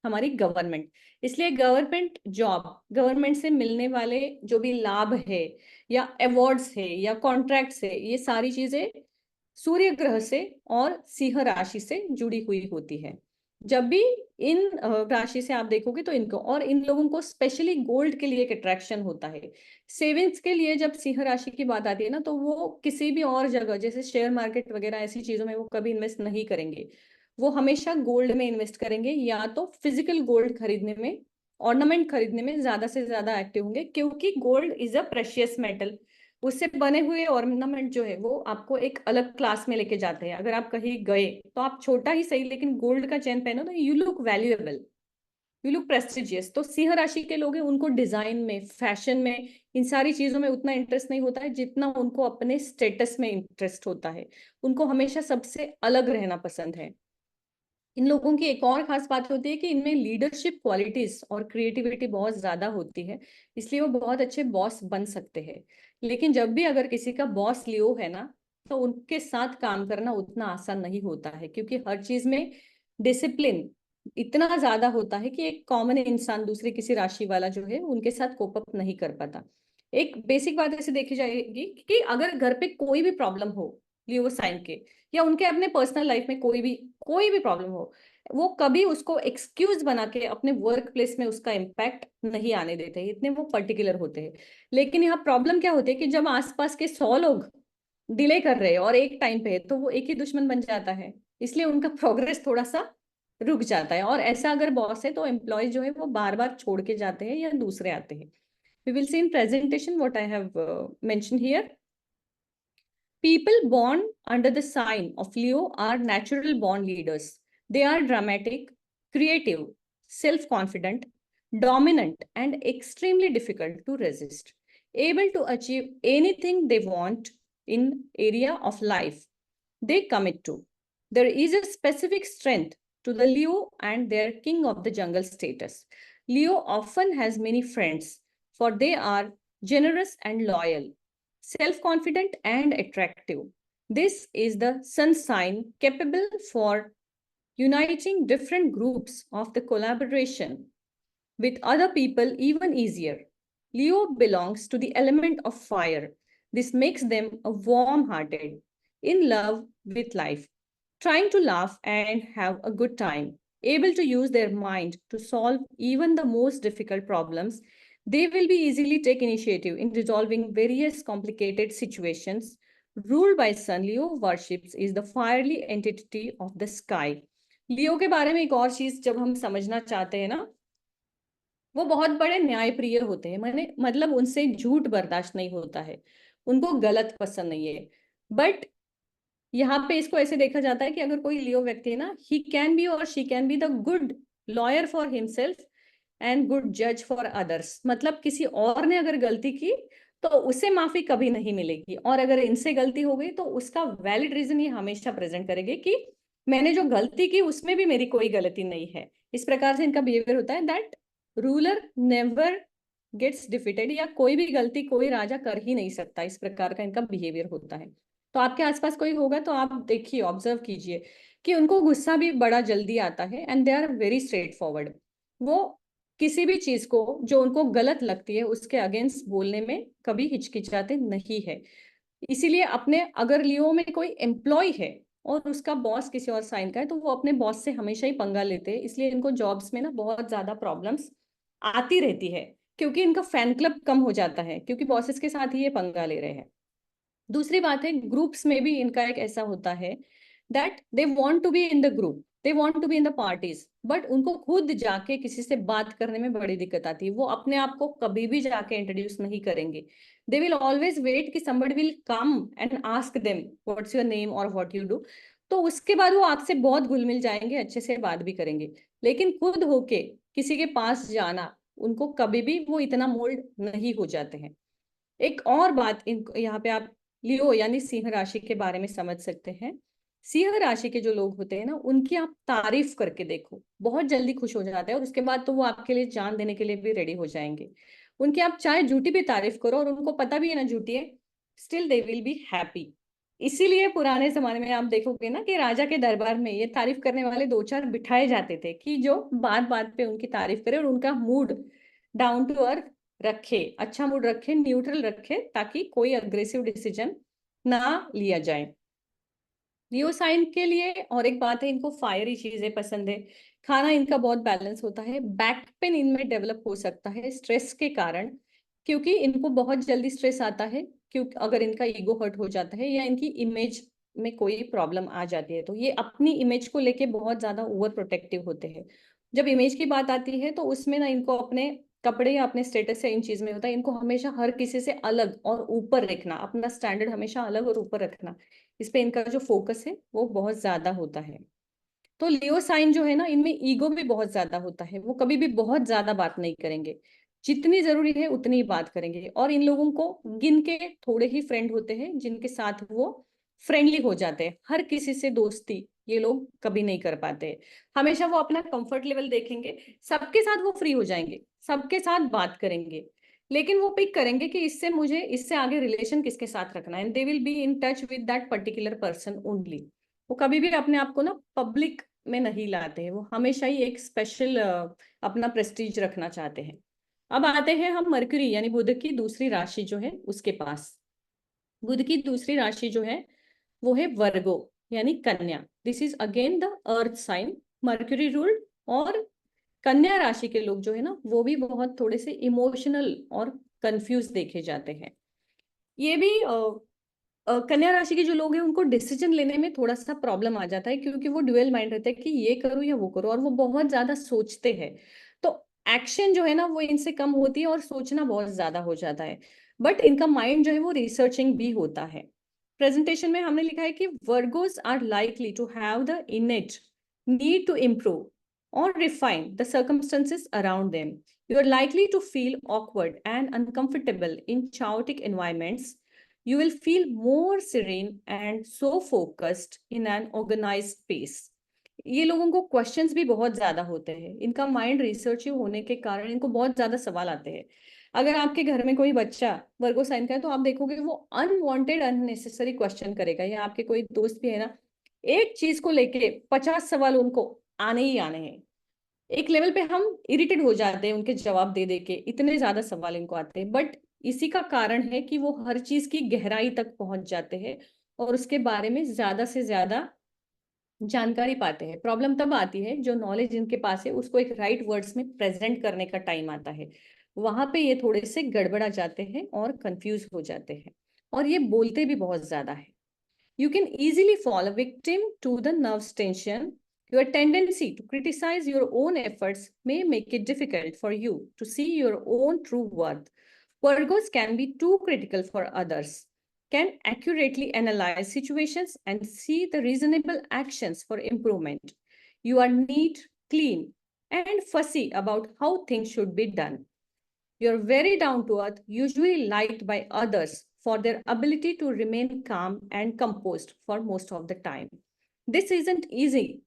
हमारी गवर्नमेंट। इसलिए गवर्नमेंट जॉब, गवर्नमेंट से मिलने वाले जो भी लाभ है या अवार्ड्स है या कॉन्ट्रैक्ट्स है, ये सारी चीजें सूर्य ग्रह से और सिंह राशि से जुड़ी हुई होती है। जब भी इन राशि से आप देखोगे तो इनको, और इन लोगों को स्पेशली गोल्ड के लिए एक अट्रैक्शन होता है। सेविंग्स के लिए जब सिंह राशि की बात आती है ना, तो वो किसी भी और जगह जैसे शेयर मार्केट वगैरह ऐसी चीजों में वो कभी इन्वेस्ट नहीं करेंगे। वो हमेशा गोल्ड में इन्वेस्ट करेंगे, या तो फिजिकल गोल्ड खरीदने में, ऑर्नामेंट खरीदने में ज्यादा से ज्यादा एक्टिव होंगे, क्योंकि gold is a precious metal. उससे बने हुए ऑर्नामेंट जो है वो आपको एक अलग क्लास में लेके जाते हैं। अगर आप कहीं गए तो आप छोटा ही सही लेकिन गोल्ड का चेन पहनो तो you look valuable, you look prestigious. तो सिंह राशि के लोग हैं, उनको डिजाइन में, फैशन में, इन सारी चीजों में उतना इंटरेस्ट नहीं होता है जितना उनको अपने स्टेटस में इंटरेस्ट होता है। उनको हमेशा सबसे अलग रहना पसंद है। इन लोगों की एक और खास बात होती है कि इनमें लीडरशिप क्वालिटीज और क्रिएटिविटी बहुत ज्यादा होती है, इसलिए वो बहुत अच्छे बॉस बन सकते हैं। लेकिन जब भी अगर किसी का बॉस लियो है ना, तो उनके साथ काम करना उतना आसान नहीं होता है, क्योंकि हर चीज में डिसिप्लिन इतना ज्यादा होता है कि एक कॉमन इंसान, दूसरी किसी राशि वाला जो है, उनके साथ कोप अप नहीं कर पाता। एक बेसिक बात ऐसे देखी जाएगी कि अगर घर पे कोई भी प्रॉब्लम हो लियो साइन के, या उनके अपने पर्सनल लाइफ में कोई भी प्रॉब्लम हो, वो कभी उसको एक्सक्यूज बना के अपने वर्क प्लेस में उसका इम्पैक्ट नहीं आने देते, इतने वो पर्टिकुलर होते हैं। लेकिन यहाँ प्रॉब्लम क्या होती है कि जब आसपास के 100 लोग डिले कर रहे हैं और एक टाइम पे है, तो वो एक ही दुश्मन बन जाता है, इसलिए उनका प्रोग्रेस थोड़ा सा रुक जाता है। और ऐसा अगर बॉस है तो एम्प्लॉय जो है वो बार बार छोड़ के जाते हैं या दूसरे आते हैं। We will see in presentation what I have mention here. People born under the sign of Leo are natural born leaders. They are dramatic, creative, self-confident, dominant, and extremely difficult to resist, able to achieve anything they want in area of life they commit to. There is a specific strength to the Leo and their king of the jungle status. Leo often has many friends, for they are generous and loyal, self-confident and attractive. This is the sun sign capable for uniting different groups of the collaboration with other people even easier. Leo belongs to the element of fire. This makes them a warm-hearted, in love with life, trying to laugh and have a good time, able to use their mind to solve even the most difficult problems. They will be easily take initiative in resolving various complicated situations. Ruled by Sun, Leo worships is the fiery entity of the sky. लियो के बारे में एक और चीज जब हम समझना चाहते हैं ना, वो बहुत बड़े न्यायप्रिय होते हैं। मैंने मतलब उनसे झूठ बर्दाश्त नहीं होता है, उनको गलत पसंद नहीं है। बट यहाँ पे इसको ऐसे देखा जाता है कि अगर कोई लियो व्यक्ति है ना, ही कैन बी और she can be the good lawyer for himself and good जज फॉर अदर्स। मतलब किसी और ने अगर गलती की तो उसे माफी कभी नहीं मिलेगी, और अगर इनसे गलती हो गई तो उसका वैलिड रीजन ये हमेशा प्रेजेंट करेंगे कि मैंने जो गलती की उसमें भी मेरी कोई गलती नहीं है। इस प्रकार से इनका बिहेवियर होता है। That ruler never gets defeated, या कोई भी गलती कोई राजा कर ही नहीं सकता, इस प्रकार का इनका बिहेवियर होता है। तो आपके आसपास कोई होगा तो आप देखिए, ऑब्जर्व कीजिए कि उनको गुस्सा भी बड़ा जल्दी आता है, and they are very straight forward. वो किसी भी चीज को जो उनको गलत लगती है उसके अगेंस्ट बोलने में कभी हिचकिचाते नहीं है। इसीलिए अपने, अगर लियो में कोई एम्प्लॉय है और उसका बॉस किसी और साइन का है, तो वो अपने बॉस से हमेशा ही पंगा लेते हैं। इसलिए इनको जॉब्स में ना बहुत ज्यादा प्रॉब्लम्स आती रहती है, क्योंकि इनका फैन क्लब कम हो जाता है, क्योंकि बॉसेस के साथ ही ये पंगा ले रहे हैं। दूसरी बात है, ग्रुप्स में भी इनका एक ऐसा होता है that they want to be in the group, they want to be in the parties, but उनको खुद जाके किसी से बात करने में बड़ी दिक्कत आती है। वो अपने आप को कभी भी जाके इंट्रोड्यूस नहीं करेंगे। दे विल ऑलवेज वेट कि somebody will come and ask them what's your name और व्हाट यू डू। तो उसके बाद वो आपसे बहुत घुल मिल जाएंगे, अच्छे से बात भी करेंगे। लेकिन खुद होके किसी के पास जाना, उनको कभी भी वो इतना मोल्ड नहीं हो जाते हैं। एक और बात यहाँ पे आप लियो यानी सिंह राशि के बारे में समझ सकते हैं। सिंह राशि के जो लोग होते हैं ना, उनकी आप तारीफ करके देखो, बहुत जल्दी खुश हो जाते हैं, और उसके बाद तो वो आपके लिए जान देने के लिए भी रेडी हो जाएंगे। उनकी आप चाहे झूठी भी तारीफ करो और उनको पता भी है ना झूठी है, still they will be happy. इसीलिए पुराने जमाने में आप देखोगे ना कि राजा के दरबार में ये तारीफ करने वाले दो चार बिठाए जाते थे, कि जो बात बात पे उनकी तारीफ करे और उनका मूड डाउन टू अर्थ रखे, अच्छा मूड रखे, न्यूट्रल रखे, ताकि कोई अग्रेसिव डिसीजन ना लिया जाए। लियो साइन के लिए और एक बात है, इनको फायरी चीजें पसंद है। खाना इनका बहुत बैलेंस होता है। बैक पेन इनमें डेवलप हो सकता है स्ट्रेस के कारण, क्योंकि इनको बहुत जल्दी स्ट्रेस आता है, क्योंकि अगर इनका ईगो हर्ट हो जाता है या इनकी इमेज में कोई प्रॉब्लम आ जाती है, तो ये अपनी इमेज को लेके बहुत ज्यादा ओवर प्रोटेक्टिव होते हैं। जब इमेज की बात आती है तो उसमें ना इनको अपने कपड़े या अपने स्टेटस से इन चीज में होता है, इनको हमेशा हर किसी से अलग और ऊपर रखना, अपना स्टैंडर्ड हमेशा अलग और ऊपर रखना, इस पे इनका जो फोकस है वो बहुत ज्यादा होता है। तो लियो साइन जो है ना, इनमें ईगो भी बहुत ज्यादा होता है। वो कभी भी बहुत ज्यादा बात नहीं करेंगे, जितनी जरूरी है उतनी ही बात करेंगे। और इन लोगों को गिन के थोड़े ही फ्रेंड होते हैं जिनके साथ वो फ्रेंडली हो जाते हैं। हर किसी से दोस्ती ये लोग कभी नहीं कर पाते। हमेशा वो अपना कंफर्ट लेवल देखेंगे, सबके साथ वो फ्री हो जाएंगे, सबके साथ बात करेंगे, लेकिन वो पिक करेंगे कि इससे मुझे इससे आगे रिलेशन किसके साथ रखना है, and they will be in touch with that particular person only. वो कभी भी अपने आप को ना पब्लिक में नहीं लाते हैं, वो हमेशा ही एक स्पेशल अपना प्रेस्टीज रखना चाहते हैं। अब आते हैं हम मरकरी यानी बुध की दूसरी राशि जो है उसके पास। बुध की दूसरी राशि जो है वो है वर्गो यानी कन्या। This is again the earth sign, Mercury ruled. और कन्या राशि के लोग जो है ना, वो भी बहुत थोड़े से इमोशनल और कंफ्यूज देखे जाते हैं। ये भी कन्या राशि के जो लोग हैं उनको डिसीजन लेने में थोड़ा सा प्रॉब्लम आ जाता है, क्योंकि वो ड्यूअल माइंड रहते हैं कि ये करूँ या वो करूँ, और वो बहुत ज्यादा सोचते हैं। तो एक्शन जो है ना वो इनसे कम होती है और सोचना बहुत ज्यादा हो जाता है। बट इनका माइंड जो है वो रिसर्चिंग भी होता है। प्रेजेंटेशन में हमने लिखा है कि Virgos are likely to have the innate need to improve or refine the circumstances around them. You are likely to feel awkward and uncomfortable in chaotic environments. You will feel more serene and so focused in an organized space. ये लोगों को क्वेश्चंस भी बहुत ज्यादा होते हैं। इनका माइंड रिसर्चिव होने के कारण इनको बहुत ज्यादा सवाल आते हैं। अगर आपके घर में कोई बच्चा वर्गो साइन का है तो आप देखोगे वो अनवांटेड अननेसेसरी क्वेश्चन करेगा, या आपके कोई दोस्त भी है ना, एक चीज को लेके 50 सवाल उनको आने ही आने हैं। एक लेवल पे हम इरिटेट हो जाते हैं उनके जवाब दे दे के, इतने ज्यादा सवाल इनको आते हैं। बट इसी का कारण है कि वो हर चीज की गहराई तक पहुंच जाते हैं और उसके बारे में ज्यादा से ज्यादा जानकारी पाते हैं। प्रॉब्लम तब आती है जो नॉलेज इनके पास है उसको एक राइट वर्ड्स में प्रेजेंट करने का टाइम आता है, वहां पे ये थोड़े से गड़बड़ा जाते हैं और कंफ्यूज हो जाते हैं, और ये बोलते भी बहुत ज्यादा है। You can easily fall a victim to the nerves tension. Your tendency to criticize your own efforts may make it difficult for you to see your own true worth. Virgos can be too critical for others, can accurately analyze situations and see the reasonable actions for improvement. You are neat, clean, and fussy about how things should be done. You're very down to earth, usually liked by others for their ability to remain calm and composed for most of the time. This isn't easy.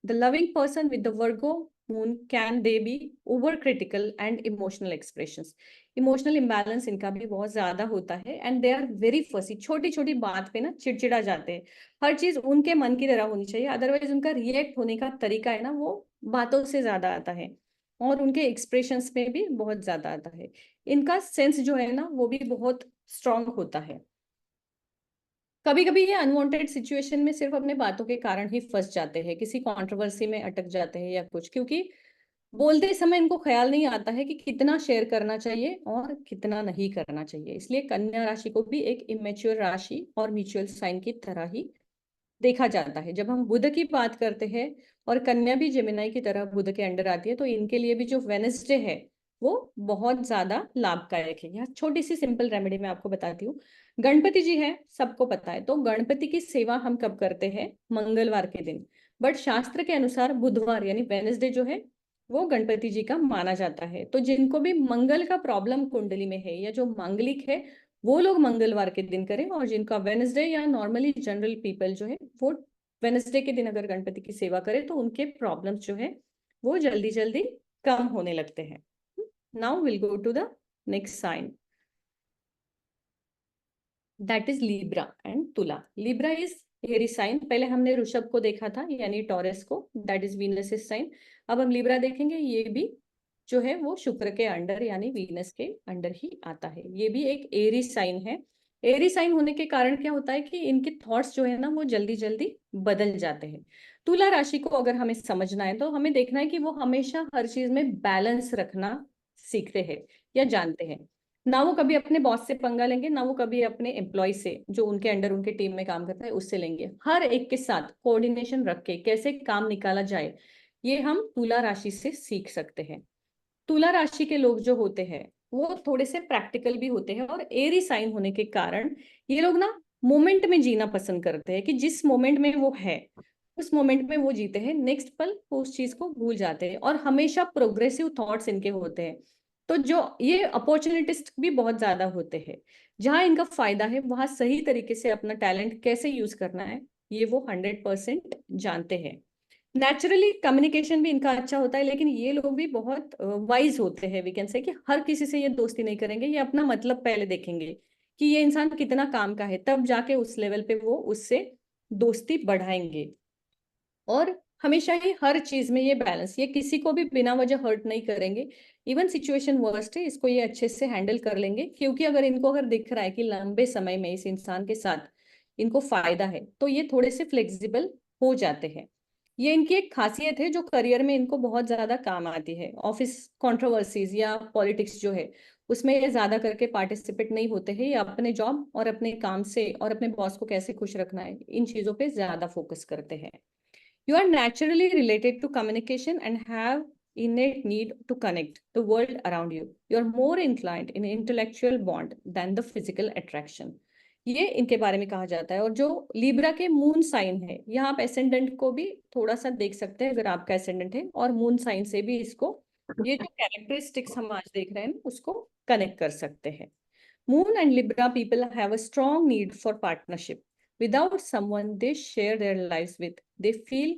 The loving person with the Virgo moon, can they be overcritical and emotional expressions? Emotional imbalance इनका भी बहुत ज्यादा होता है एंड दे आर वेरी फसी, छोटी छोटी बात पे ना चिड़चिड़ा जाते हैं। हर चीज उनके मन की तरह होनी चाहिए, अदरवाइज उनका रिएक्ट होने का तरीका है ना वो बातों से ज्यादा आता है और उनके एक्सप्रेशंस में भी बहुत ज्यादा आता है। इनका सेंस जो है ना वो भी बहुत स्ट्रांग होता है। कभी कभी ये अनवांटेड सिचुएशन में सिर्फ अपने बातों के कारण ही फंस जाते हैं, किसी कंट्रोवर्सी में अटक जाते हैं या कुछ, क्योंकि बोलते समय इनको ख्याल नहीं आता है कि कितना शेयर करना चाहिए और कितना नहीं करना चाहिए। इसलिए कन्या राशि को भी एक इमेच्योर राशि और म्यूचुअल साइन की तरह ही देखा जाता है। जब हम बुध की बात करते हैं और कन्या भी जेमिनाई की तरह बुध के अंडर आती है, तो इनके लिए भी जो वेडनेसडे है वो बहुत ज्यादा लाभदायक है। यहाँ छोटी सी सिंपल रेमेडी मैं आपको बताती हूँ। गणपति जी है, सबको पता है, तो गणपति की सेवा हम कब करते हैं? मंगलवार के दिन। बट शास्त्र के अनुसार बुधवार यानी वेडनेसडे जो है वो गणपति जी का माना जाता है। तो जिनको भी मंगल का प्रॉब्लम कुंडली में है या जो मांगलिक है वो लोग मंगलवार के दिन करें, और जिनका वेडनेसडे या नॉर्मली जनरल पीपल जो है वो वेडनेसडे के दिन अगर गणपति की सेवा करें तो उनके प्रॉब्लम्स जो है वो जल्दी जल्दी कम होने लगते हैं। Now will go to the next sign, that is Libra and Tula. Libra is airy sign. पहले हमने ऋषभ को देखा था यानी टॉरस को, दैट इज वीनस साइन। अब हम लिब्रा देखेंगे, ये भी जो है वो शुक्र के अंडर यानी वीनस के अंडर ही आता है। ये भी एक एरी साइन है। एरी साइन होने के कारण क्या होता है कि इनके थॉट्स जो है ना वो जल्दी जल्दी बदल जाते हैं। तुला राशि को अगर हमें समझना है तो हमें देखना है कि वो हमेशा हर चीज में बैलेंस रखना सीखते हैं या जानते हैं। ना वो कभी अपने बॉस से पंगा लेंगे, ना वो कभी अपने एम्प्लॉय से जो उनके अंडर उनके टीम में काम करता है उससे लेंगे। हर एक के साथ कोऑर्डिनेशन रख के कैसे काम निकाला जाए ये हम तुला राशि से सीख सकते हैं। तुला राशि के लोग जो होते हैं वो थोड़े से प्रैक्टिकल भी होते हैं, और एरी साइन होने के कारण ये लोग ना मोमेंट में जीना पसंद करते हैं कि जिस मोमेंट में वो है उस मोमेंट में वो जीते हैं, नेक्स्ट पल वो उस चीज को भूल जाते हैं, और हमेशा प्रोग्रेसिव थॉट्स इनके होते हैं। तो जो ये अपॉर्चुनिटिस्ट भी बहुत ज्यादा होते हैं, जहां इनका फायदा है वहां सही तरीके से अपना टैलेंट कैसे यूज करना है ये वो 100% जानते हैं। नेचुरली कम्युनिकेशन भी इनका अच्छा होता है, लेकिन ये लोग भी बहुत वाइज होते हैं। वी कैन से कि हर किसी से ये दोस्ती नहीं करेंगे, ये अपना मतलब पहले देखेंगे कि ये इंसान कितना काम का है, तब जाके उस लेवल पे वो उससे दोस्ती बढ़ाएंगे। और हमेशा ही हर चीज में ये बैलेंस, ये किसी को भी बिना वजह हर्ट नहीं करेंगे। इवन सिचुएशन वर्स्ट है इसको ये अच्छे से हैंडल कर लेंगे, क्योंकि अगर दिख रहा है कि लंबे समय में इस इंसान के साथ इनको फायदा है तो ये थोड़े से फ्लेक्सिबल हो जाते हैं। ये इनकी एक खासियत है जो करियर में इनको बहुत ज्यादा काम आती है। ऑफिस कंट्रोवर्सीज या पॉलिटिक्स जो है उसमें ये ज्यादा करके पार्टिसिपेट नहीं होते हैं। ये अपने जॉब और अपने काम से और अपने बॉस को कैसे खुश रखना है इन चीजों पे ज्यादा फोकस करते हैं। You are naturally related to communication and have innate need to connect the world around you. You are more inclined in intellectual bond than the physical attraction. ये इनके बारे में कहा जाता है। और जो लिब्रा के मून साइन है, यहाँ आप एसेंडेंट को भी थोड़ा सा देख सकते हैं अगर आपका एसेंडेंट है, और मून साइन से भी इसको ये जो कैरेक्टरिस्टिक्स हम आज देख रहे हैं उसको कनेक्ट कर सकते हैं। Moon and Libra people have a strong need for partnership. Without someone they share their lives with, they feel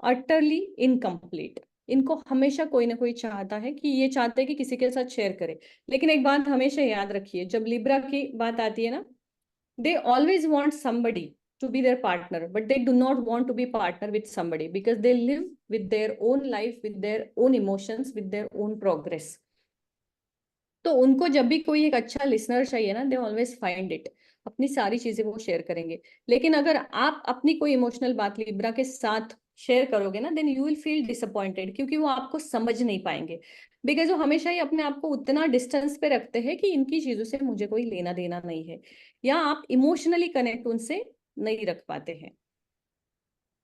utterly incomplete. इनको हमेशा कोई ना कोई चाहता है कि ये चाहते हैं कि किसी के साथ शेयर करे। लेकिन एक बात हमेशा याद रखिए, जब लिब्रा की बात आती है ना, they always want somebody to be their partner, but they do not want to be partner with somebody because they live with their own life, with their own emotions, with their own progress. तो उनको जब भी कोई एक अच्छा लिसनर चाहिए ना, दे ऑलवेज फाइंड इट। अपनी सारी चीजें वो शेयर करेंगे। लेकिन अगर आप अपनी कोई इमोशनल बात लिब्रा के साथ शेयर करोगे ना, then you will feel disappointed, क्योंकि वो आपको समझ नहीं पाएंगे। बिकॉज वो हमेशा ही अपने आप को उतना डिस्टेंस पे रखते हैं कि इनकी चीजों से मुझे कोई लेना देना नहीं है, या आप इमोशनली कनेक्ट उनसे नहीं रख पाते हैं।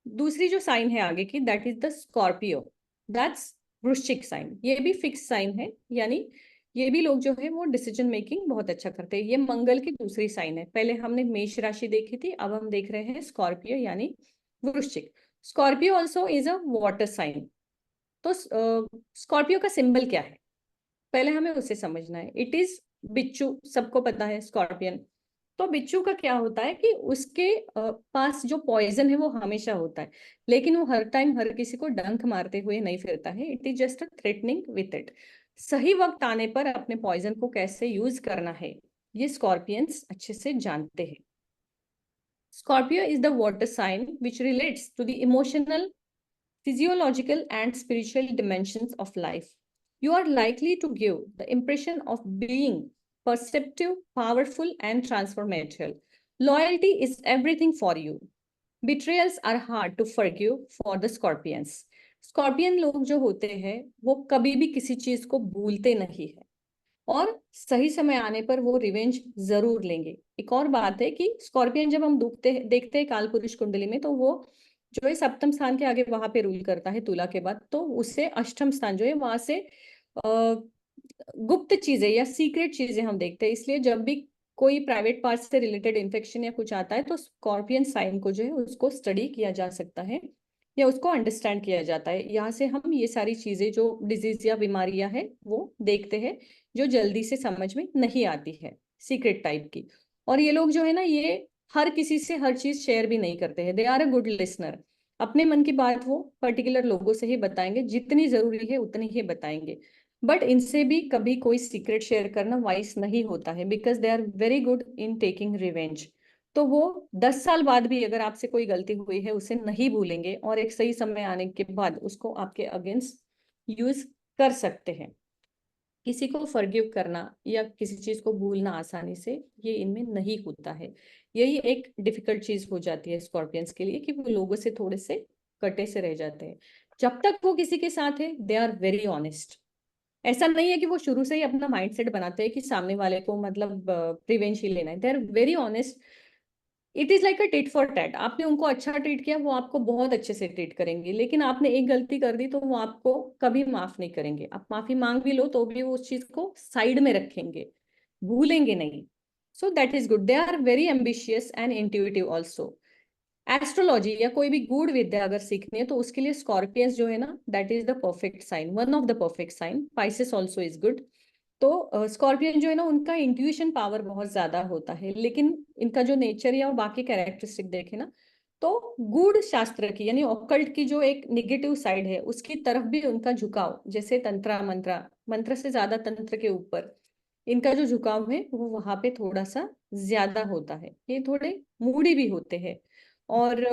दूसरी जो साइन है आगे की, that is the Scorpio, that's वृश्चिक साइन। ये भी फिक्स साइन है, यानी ये भी लोग जो है वो डिसीजन मेकिंग बहुत अच्छा करते हैं। ये मंगल की दूसरी साइन है। पहले हमने मेष राशि देखी थी, अब हम देख रहे हैं स्कॉर्पियो यानी वृश्चिक। Scorpio also is a water sign. तो स्कॉर्पियो का सिंबल क्या है, पहले हमें उसे समझना है। इट इज बिच्छू, सबको पता है स्कॉर्पियन। तो बिच्छू का क्या होता है कि उसके पास जो पॉइजन है वो हमेशा होता है, लेकिन वो हर टाइम हर किसी को डंक मारते हुए नहीं फिरता है। It is just a threatening with it. सही वक्त आने पर अपने पॉइजन को कैसे यूज करना है ये स्कॉर्पियंस अच्छे से जानते हैं। Scorpio is the water sign which relates to the emotional, physiological, and spiritual dimensions of life. You are likely to give the impression of being perceptive, powerful, and transformational. Loyalty is everything for you. Betrayals are hard to forgive for the Scorpions. Scorpion लोग जो होते हैं वो कभी भी किसी चीज को भूलते नहीं है और सही समय आने पर वो रिवेंज जरूर लेंगे। एक और बात है कि स्कॉर्पियन जब हम देखते हैं काल पुरुष कुंडली में, तो वो जो है सप्तम स्थान के आगे वहां पे रूल करता है तुला के बाद, तो उससे अष्टम स्थान जो है वहां से गुप्त चीजें या सीक्रेट चीजें हम देखते हैं। इसलिए जब भी कोई प्राइवेट पार्ट से रिलेटेड इन्फेक्शन या कुछ आता है तो स्कॉर्पियन साइन को जो है उसको स्टडी किया जा सकता है या उसको अंडरस्टैंड किया जाता है। यहाँ से हम ये सारी चीजें जो डिजीज या बीमारियां हैं वो देखते हैं जो जल्दी से समझ में नहीं आती है, सीक्रेट टाइप की। और ये लोग जो है ना, ये हर किसी से हर चीज शेयर भी नहीं करते हैं। They are a good listener. अपने मन की बात वो पर्टिकुलर लोगों से ही बताएंगे, जितनी जरूरी है उतनी ही बताएंगे। बट इनसे भी कभी कोई सीक्रेट शेयर करना वाइस नहीं होता है, because they are very good in taking revenge. तो वो 10 साल बाद भी अगर आपसे कोई गलती हुई है उसे नहीं भूलेंगे और एक सही समय आने के बाद उसको आपके अगेंस्ट यूज कर सकते हैं। किसी को फॉरगिव करना या किसी चीज को भूलना आसानी से ये इनमें नहीं होता है। यही एक डिफिकल्ट चीज हो जाती है स्कॉर्पियंस के लिए कि वो लोगों से थोड़े से कटे से रह जाते हैं। जब तक वो किसी के साथ है दे आर वेरी ऑनेस्ट। ऐसा नहीं है कि वो शुरू से ही अपना माइंडसेट बनाते हैं कि सामने वाले को मतलब रिवेंज ही लेना है। They are very honest. It is like a tit for tat. आपने उनको अच्छा ट्रीट किया, वो आपको बहुत अच्छे से ट्रीट करेंगे, लेकिन आपने एक गलती कर दी तो वो आपको कभी माफ नहीं करेंगे। आप माफी मांग भी लो तो भी वो उस चीज को साइड में रखेंगे, भूलेंगे नहीं। So that is good. They are very ambitious and intuitive also. Astrology या कोई भी गूढ़ विद्या अगर सीखनी है तो उसके लिए स्कॉर्पियंस जो है ना, that is the perfect sign, one of the perfect sign. Pisces also is good. तो स्कॉर्पियन जो है ना, उनका इंट्यूशन पावर बहुत ज्यादा होता है, लेकिन इनका जो नेचर या और बाकी कैरेक्टरिस्टिक देखे ना तो गूढ़ शास्त्र की यानी ऑकल्ट की जो एक निगेटिव साइड है उसकी तरफ भी उनका झुकाव, जैसे तंत्रा मंत्रा, मंत्र से ज्यादा तंत्र के ऊपर इनका जो झुकाव है वो वहां पे थोड़ा सा ज्यादा होता है। ये थोड़े मूडी भी होते हैं और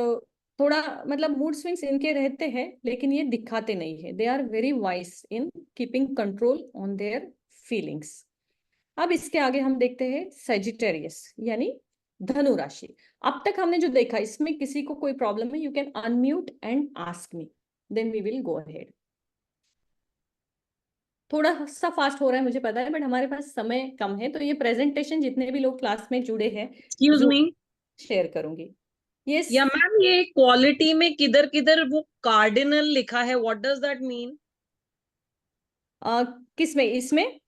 थोड़ा मतलब मूड स्विंग्स इनके रहते हैं, लेकिन ये दिखाते नहीं है। They are very wise in keeping control on their feelings. अब इसके आगे हम देखते हैं सेजिटेरियस यानी धनु राशि। अब तक हमने जो देखा इसमें किसी को कोई प्रॉब्लम है, you can unmute and ask me, then we will go ahead. थोड़ा सा फास्ट हो रहा है मुझे पता है, बट हमारे पास समय कम है, तो ये प्रेजेंटेशन जितने भी लोग क्लास में जुड़े हैं एक्सक्यूज मी, शेयर करूंगी। यस या मैम ये क्वालिटी में किधर किधर वो कार्डिनल लिखा है, व्हाट डज दैट मीन? किसमें? इसमें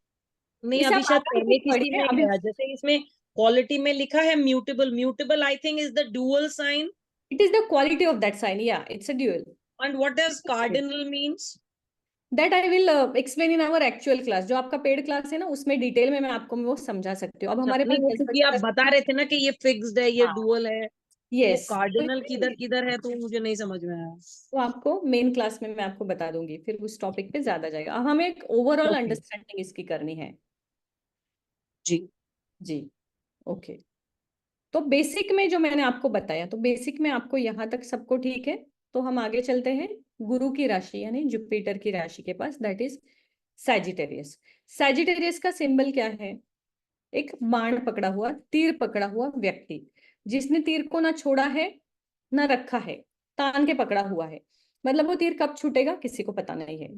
नहीं, इसे अभी आप शायद आगे पहले भी किसी पढ़िए में अभी। गया, जैसे इसमें क्वालिटी में लिखा है mutable. Mutable I think is the dual sign. It is the quality of that sign, या it's a dual. And what does cardinal means? That I will explain in our actual class. जो आपका पेड क्लास है ना उसमें डिटेल में मैं आपको वो समझा सकती हूँ। अब हमारे नहीं, पास वो 10 क्योंकि बजे आप तक। बता रहे थे ना कि ये फिक्स्ड है, ये हाँ, डुअल है, वो यस, कार्डिनल किधर किधर है तो मुझे नहीं समझ में आया। तो आपको मेन क्लास में मैं आपको बता दूंगी, फिर उस टॉपिक पे ज्यादा जाएगा। अब हमें एक ओवरऑल ओके अंडरस्टैंडिंग इसकी करनी है। जी। जी, ओके। तो बेसिक में जो मैंने आपको बताया, तो बेसिक में आपको यहाँ तक सबको ठीक है। तो हम आगे चलते हैं गुरु की राशि यानी जुपिटर की राशि के पास, दैट इज सैजिटेरियस। सैजिटेरियस का सिंबल क्या है? एक बाण पकड़ा हुआ, तीर पकड़ा हुआ व्यक्ति, जिसने तीर को ना छोड़ा है ना रखा है, तान के पकड़ा हुआ है। मतलब वो तीर कब छूटेगा किसी को पता नहीं है।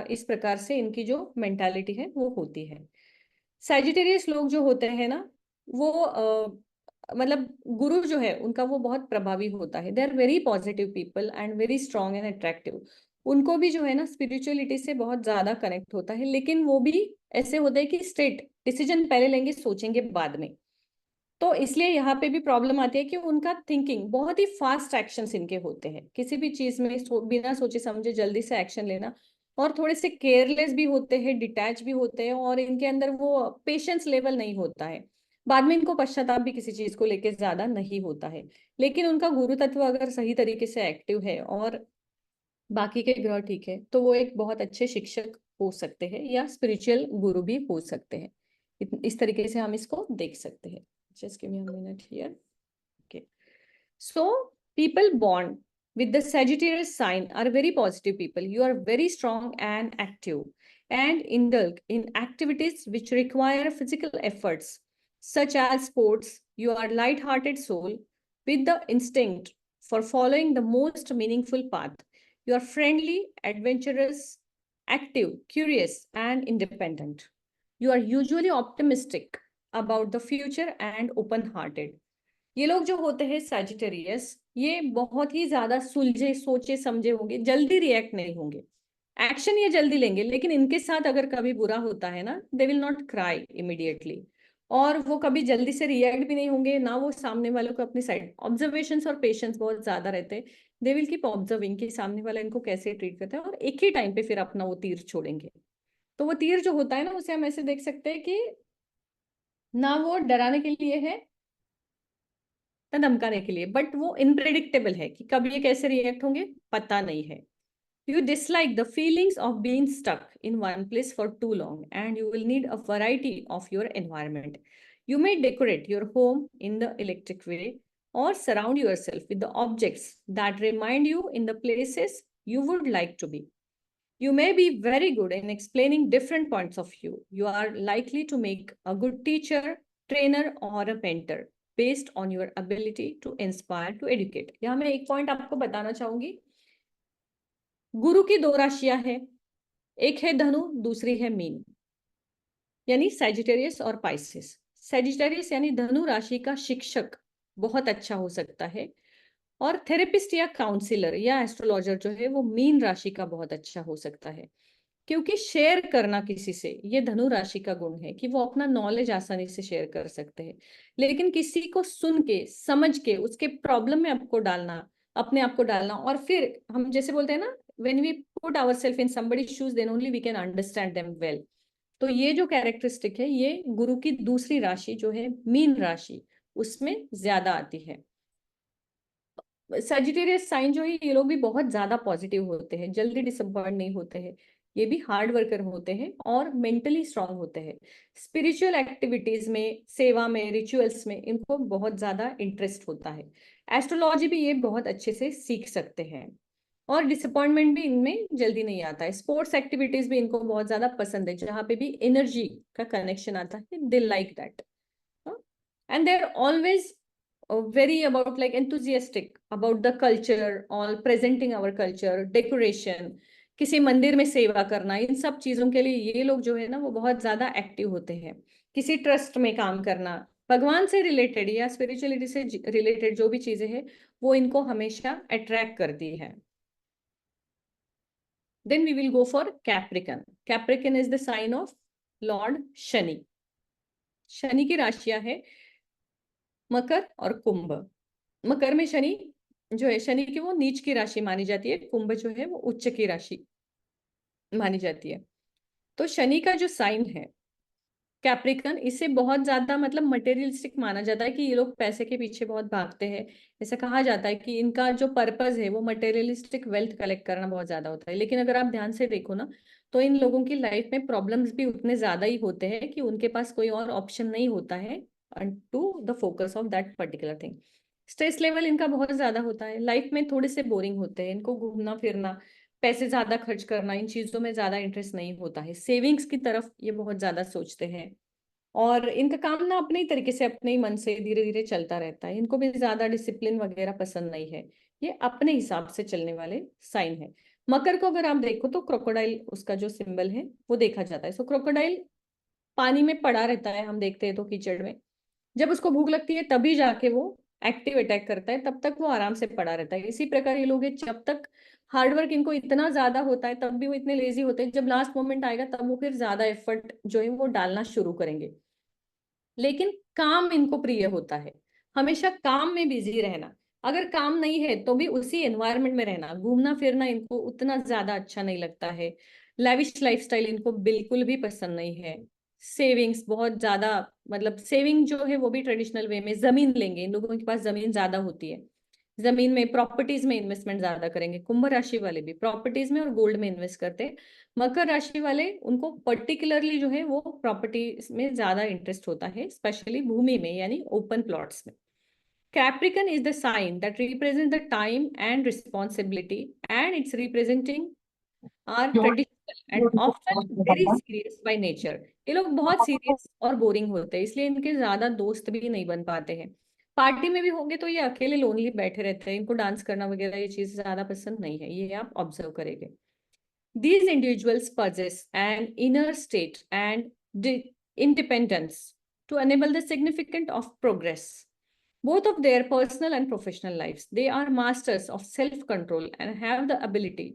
इस प्रकार से इनकी जो मेंटालिटी है वो होती है। सैजिटेरियस लोग जो होते हैं ना, वो मतलब गुरु जो है उनका वो बहुत प्रभावी होता है। They are very positive people and very strong and attractive. उनको भी जो है ना स्पिरिचुअलिटी से बहुत ज्यादा कनेक्ट होता है, लेकिन वो भी ऐसे होते हैं कि स्ट्रेट डिसीजन पहले लेंगे, सोचेंगे बाद में। तो इसलिए यहाँ पे भी प्रॉब्लम आती है कि उनका थिंकिंग बहुत ही फास्ट एक्शंस इनके होते हैं, किसी भी चीज में बिना सोचे समझे जल्दी से एक्शन लेना। और थोड़े से केयरलेस भी होते हैं, डिटैच भी होते हैं, और इनके अंदर वो पेशेंस लेवल नहीं होता है। बाद में इनको पश्चाताप भी किसी चीज को लेके ज्यादा नहीं होता है। लेकिन उनका गुरु तत्व अगर सही तरीके से एक्टिव है और बाकी के ग्रह ठीक है, तो वो एक बहुत अच्छे शिक्षक हो सकते हैं या स्पिरिचुअल गुरु भी हो सकते हैं। इस तरीके से हम इसको देख सकते हैं। Just give me a minute here. Okay, so people born with the Sagittarius sign are very positive people. You are very strong and active and indulge in activities which require physical efforts such as sports. You are light-hearted soul with the instinct for following the most meaningful path. You are friendly, adventurous, active, curious, and independent. You are usually optimistic about the future and open-hearted. ये लोग जो होते हैं सैजिटेरियस, ये बहुत ही ज्यादा सुलझे सोचे समझे होंगे, जल्दी रिएक्ट नहीं होंगे, एक्शन ये जल्दी लेंगे, लेकिन इनके साथ अगर कभी बुरा होता है ना, दे विल नॉट क्राई इमिडिएटली, और वो कभी जल्दी से रिएक्ट भी नहीं होंगे ना, वो सामने वालों को अपनी साइड, ऑब्जर्वेशंस और पेशेंस बहुत ज्यादा रहते हैं। दे विल कीप ऑब्जर्विंग कि सामने वाला इनको कैसे ट्रीट करता है, और एक ही टाइम पे फिर अपना वो तीर छोड़ेंगे। तो वो तीर जो होता है ना, उसे हम ऐसे देख सकते हैं कि ना वो डराने के लिए है ना धमकाने के लिए, बट वो इनप्रेडिक्टेबल है कि कब ये कैसे रिएक्ट होंगे पता नहीं है। You dislike the feelings of being stuck in one place for too long, and you will need a variety of your environment. You may decorate your home in the electric way or surround yourself with the objects that remind you in the places you would like to be. You may be very good in explaining different points of view. You are likely to make a good teacher, trainer, or a mentor based on your ability to inspire, to educate. यहाँ मैं एक पॉइंट आपको बताना चाहूंगी। गुरु की दो राशियां हैं, एक है धनु, दूसरी है मीन, यानी सैजिटेरियस और पाइसेस। सैजिटेरियस यानी धनु राशि का शिक्षक बहुत अच्छा हो सकता है, और थेरेपिस्ट या काउंसलर या एस्ट्रोलॉजर जो है वो मीन राशि का बहुत अच्छा हो सकता है, क्योंकि शेयर करना किसी से, ये धनु राशि का गुण है कि वो अपना नॉलेज आसानी से शेयर कर सकते हैं। लेकिन किसी को सुन के समझ के उसके प्रॉब्लम में आपको डालना, अपने आप को डालना, और फिर हम जैसे बोलते हैं ना, when we put ourselves in somebody's shoes then only we can understand them well। तो ये जो कैरेक्टरिस्टिक है, ये गुरु की दूसरी राशि जो है मीन राशि, उसमें ज्यादा आती है। सजिटेरियस साइन जो है, ये लोग भी बहुत ज्यादा पॉजिटिव होते हैं, जल्दी डिसअपॉइंट नहीं होते हैं, ये भी हार्ड वर्कर होते हैं और मेंटली स्ट्रांग होते हैं। स्पिरिचुअल एक्टिविटीज में, सेवा में, रिचुअल्स में इनको बहुत ज्यादा इंटरेस्ट होता है। एस्ट्रोलॉजी भी ये बहुत अच्छे से सीख सकते हैं, और डिसअपॉइंटमेंट भी इनमें जल्दी नहीं आता है। स्पोर्ट्स एक्टिविटीज भी इनको बहुत ज्यादा पसंद है, जहाँ पे भी एनर्जी का कनेक्शन आता है, they like that, and they are always very about like enthusiastic about the culture, all presenting our culture, decoration, किसी मंदिर में सेवा करना, इन सब चीजों के लिए ये लोग जो है ना वो बहुत ज्यादा एक्टिव होते हैं। किसी ट्रस्ट में काम करना, भगवान से रिलेटेड या स्पिरिचुअलिटी से रिलेटेड जो भी चीजें हैं वो इनको हमेशा अट्रैक्ट करती है। Then we will go for Capricorn. Capricorn is the sign of Lord Shani. Shani की राशियां है मकर और कुंभ। मकर में शनि जो है, शनि की वो नीच की राशि मानी जाती है, कुंभ जो है वो उच्च की राशि मानी जाती है। तो शनि का जो साइन है कैप्रिकन, इसे बहुत ज्यादा मतलब मटेरियलिस्टिक माना जाता है कि ये लोग पैसे के पीछे बहुत भागते हैं। ऐसा कहा जाता है कि इनका जो पर्पस है वो मटेरियलिस्टिक वेल्थ कलेक्ट करना बहुत ज्यादा होता है। लेकिन अगर आप ध्यान से देखो ना, तो इन लोगों की लाइफ में प्रॉब्लम्स भी उतने ज्यादा ही होते हैं कि उनके पास कोई और ऑप्शन नहीं होता है to the focus of that particular thing. Stress level इनका बहुत ज्यादा होता है, लाइफ में थोड़े से बोरिंग होते हैं, इनको घूमना फिरना, पैसे ज्यादा खर्च करना, इन चीजों में ज्यादा इंटरेस्ट नहीं होता है। सेविंग्स की तरफ ये बहुत ज्यादा सोचते हैं, और इनका काम ना अपने ही तरीके से, अपने ही मन से धीरे धीरे चलता रहता है। इनको भी ज्यादा डिसिप्लिन वगैरह पसंद नहीं है, ये अपने हिसाब से चलने वाले साइन है। मकर को अगर आप देखो तो क्रोकोडाइल उसका जो सिंबल है वो देखा जाता है। सो क्रोकोडाइल पानी में पड़ा रहता है, हम देखते हैं तो कीचड़ में, जब उसको भूख लगती है तभी जाके वो एक्टिव अटैक करता है, तब तक वो आराम से पड़ा रहता है। इसी प्रकार ये लोग जब तक हार्डवर्क इनको इतना ज्यादा होता है तब भी वो इतने लेजी होते हैं, जब लास्ट मोमेंट आएगा तब वो फिर ज्यादा एफर्ट जो है वो डालना शुरू करेंगे। लेकिन काम इनको प्रिय होता है, हमेशा काम में बिजी रहना। अगर काम नहीं है तो भी उसी एनवायरनमेंट में रहना, घूमना फिरना इनको उतना ज्यादा अच्छा नहीं लगता है। लैविश लाइफस्टाइल इनको बिल्कुल भी पसंद नहीं है। सेविंग्स बहुत ज्यादा, मतलब सेविंग जो है वो भी ट्रेडिशनल वे में जमीन लेंगे, इन लोगों के पास जमीन ज्यादा होती है, जमीन में प्रॉपर्टीज में इन्वेस्टमेंट ज्यादा करेंगे। कुंभ राशि वाले भी प्रॉपर्टीज में और गोल्ड में इन्वेस्ट करते हैं। मकर राशि वाले उनको पर्टिकुलरली जो है वो प्रॉपर्टीज में ज्यादा इंटरेस्ट होता है, स्पेशली भूमि में यानी ओपन प्लॉट्स में। Capricorn is the sign that represents the time and responsibility, and it's representing our traditional and often very serious by nature. ये लोग बहुत सीरियस और बोरिंग होते हैं, इसलिए इनके ज्यादा दोस्त भी नहीं बन पाते हैं। पार्टी में भी होंगे तो ये अकेले लोनली बैठे रहते हैं, इनको डांस करना वगैरह ये चीज ज्यादा पसंद नहीं है, ये आप ऑब्जर्व करेंगे। These individuals possess an inner state and independence to enable the significant of progress both of their personal and professional lives. They are masters of self-control and have the ability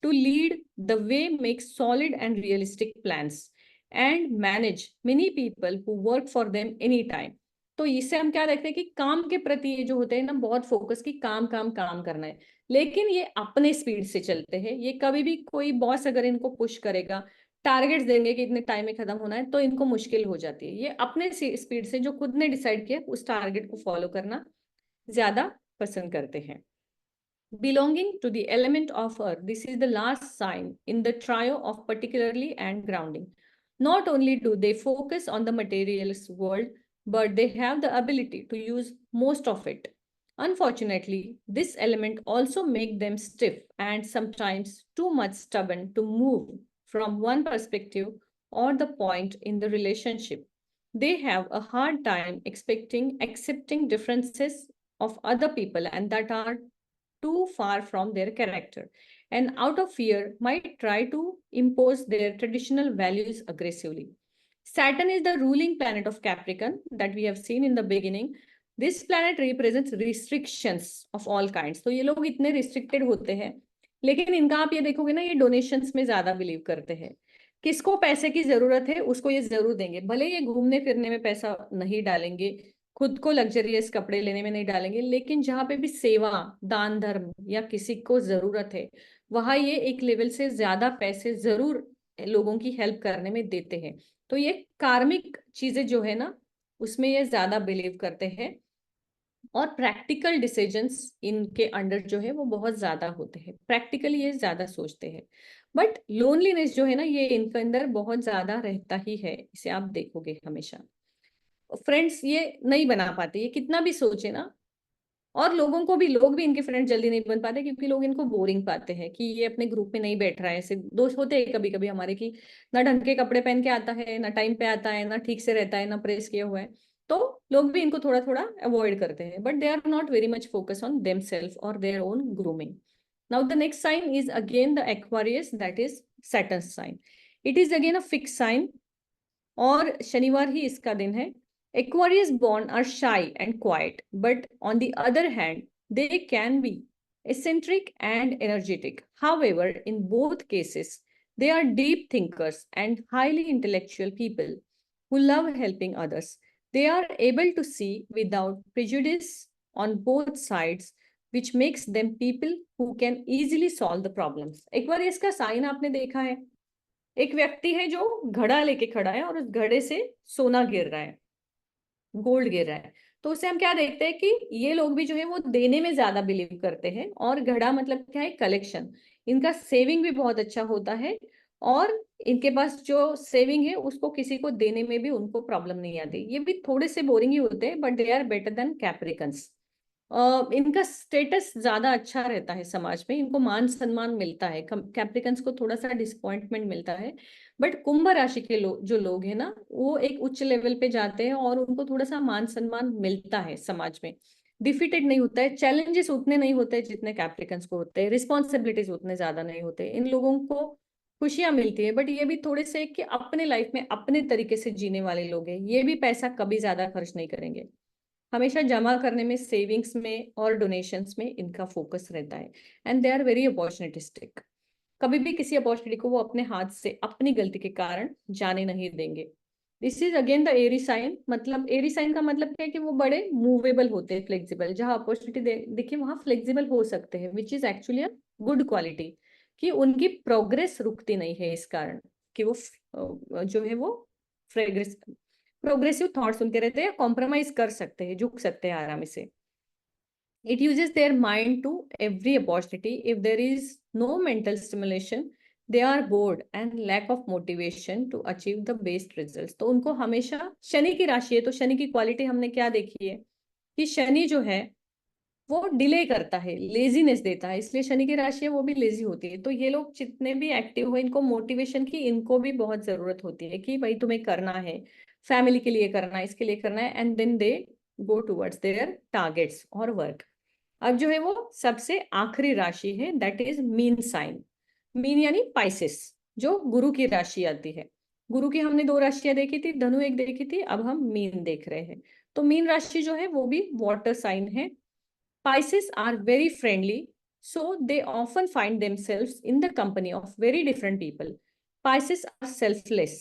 to lead the way, make solid and realistic plans, and manage many people who work for them anytime. तो इससे हम क्या देखते हैं कि काम के प्रति ये जो होते हैं ना, बहुत फोकस की काम काम काम करना है, लेकिन ये अपने स्पीड से चलते हैं। ये कभी भी कोई बॉस अगर इनको पुश करेगा, टारगेट्स देंगे कि इतने टाइम में खत्म होना है, तो इनको मुश्किल हो जाती है। ये अपने स्पीड से जो खुद ने डिसाइड किया उस टारगेट को फॉलो करना ज्यादा पसंद करते हैं। Belonging to the element of earth, this is the last sign in the trio of particularly and grounding. Not only do they focus on the materialist world, but they have the ability to use most of it. Unfortunately, this element also makes them stiff and sometimes too much stubborn to move from one perspective or the point in the relationship. They have a hard time accepting differences of other people and that are too far from their character, and out of fear might try to impose their traditional values aggressively. Saturn is the ruling planet of Capricorn that we have seen in the beginning. This planet represents restrictions of all kinds. तो ये लोग इतने restricted होते हैं, लेकिन इनका आप ये देखोगे ना, ये डोनेशंस में ज्यादा बिलीव करते हैं। किसको पैसे की जरूरत है उसको ये जरूर देंगे, भले ये घूमने फिरने में पैसा नहीं डालेंगे, खुद को लग्जरियस कपड़े लेने में नहीं डालेंगे, लेकिन जहां पे भी सेवा, दान धर्म या किसी को जरूरत है, वहां ये एक लेवल से ज्यादा पैसे जरूर लोगों की हेल्प करने में देते हैं। तो ये कार्मिक चीजें जो है ना, उसमें ये ज्यादा बिलीव करते हैं, और प्रैक्टिकल डिसीजंस इनके अंडर जो है वो बहुत ज्यादा होते हैं, प्रैक्टिकली ये ज्यादा सोचते हैं। बट लोनलीनेस जो है ना, ये इनके अंदर बहुत ज्यादा रहता ही है, इसे आप देखोगे हमेशा। फ्रेंड्स ये नहीं बना पाते, ये कितना भी सोचे ना, और लोग भी इनके फ्रेंड जल्दी नहीं बन पाते, क्योंकि लोग इनको बोरिंग पाते हैं कि ये अपने ग्रुप में नहीं बैठ रहा है। ऐसे दोस्त होते हैं कभी कभी हमारे कि ना ढंग के कपड़े पहन के आता है, ना टाइम पे आता है, ना ठीक से रहता है, ना प्रेस किया हुआ है, तो लोग भी इनको थोड़ा थोड़ा अवॉइड करते हैं। But they are not very much focus on themselves और their own grooming. Now the next sign is again the Aquarius, that is Saturn sign. It is again a fix sign, और शनिवार ही इसका दिन है। Aquarius born are shy and quiet, but on the other hand, they can be eccentric and energetic. However, in both cases, they are deep thinkers and highly intellectual people who love helping others. They are able to see without prejudice on both sides, which makes them people who can easily solve the problems. Aquarius का साइन आपने देखा है, एक व्यक्ति है जो घड़ा लेके खड़ा है और उस घड़े से सोना गिर रहा है, गोल्ड गिर रहा है। तो उससे हम क्या देखते हैं कि ये लोग भी जो है वो देने में ज्यादा बिलीव करते हैं, और घड़ा मतलब क्या है, कलेक्शन। इनका सेविंग भी बहुत अच्छा होता है, और इनके पास जो सेविंग है उसको किसी को देने में भी उनको प्रॉब्लम नहीं आती। ये भी थोड़े से बोरिंग ही होते हैं, but they are better than Capricorns. इनका स्टेटस ज्यादा अच्छा रहता है समाज में, इनको मान सम्मान मिलता है। कैप्रिकन्स को थोड़ा सा डिसअपॉइंटमेंट मिलता है, बट कुंभ राशि के जो लोग हैं ना, वो एक उच्च लेवल पे जाते हैं और उनको थोड़ा सा मान सम्मान मिलता है समाज में। डिफीटेड नहीं होता है, चैलेंजेस उतने नहीं होते जितने कैप्रिकन्स को होते हैं, रिस्पॉन्सिबिलिटीज उतने ज्यादा नहीं होते, इन लोगों को खुशियां मिलती है। बट ये भी थोड़े से कि अपने लाइफ में अपने तरीके से जीने वाले लोग हैं, ये भी पैसा कभी ज्यादा खर्च नहीं करेंगे, हमेशा जमा करने में, सेविंग्स में और डोनेशंस में इनका फोकस रहता है। एंड दे आर वेरी अपॉर्चुनिटिस्टिक, कभी भी किसी अपॉर्चुनिटी को वो अपने हाथ से अपनी गलती के कारण जाने नहीं देंगे। This is again the airy sign. मतलब एरी साइन का मतलब क्या है कि वो बड़े मूवेबल होते हैं, फ्लेक्सिबल, जहां अपॉर्चुनिटी देखिए वहां फ्लेक्सिबल हो सकते हैं, which is actually a good quality, कि उनकी प्रोग्रेस रुकती नहीं है इस कारण कि वो जो है वो प्रोग्रेसिव थॉट सुनते रहते हैं, कॉम्प्रोमाइज कर सकते हैं, झुक सकते हैं आराम से. It uses their mind to every opportunity. If there is no mental stimulation, they are bored and lack of motivation to achieve the best results. तो उनको हमेशा, शनि की राशि है तो शनि की क्वालिटी हमने क्या देखी है कि शनि जो है वो डिले करता है, लेजीनेस देता है, इसलिए शनि की राशि है वो भी लेजी होती है. तो ये लोग जितने भी एक्टिव हो, इनको मोटिवेशन की इनको भी बहुत जरूरत होती है कि भाई तुम्हें करना है, फैमिली के लिए करना है, इसके लिए करना है, and then they go towards their targets और वर्क. अब जो है वो सबसे आखिरी राशि है, दैट इज मीन साइन. मीन यानी पाइसेस, जो गुरु की राशि आती है. गुरु की हमने 2 राशियां देखी थी, धनु एक देखी थी, अब हम मीन देख रहे हैं. तो मीन राशि जो है वो भी वाटर साइन है. Pisces are very friendly, so they often find themselves in the company of very different people. Pisces are selfless.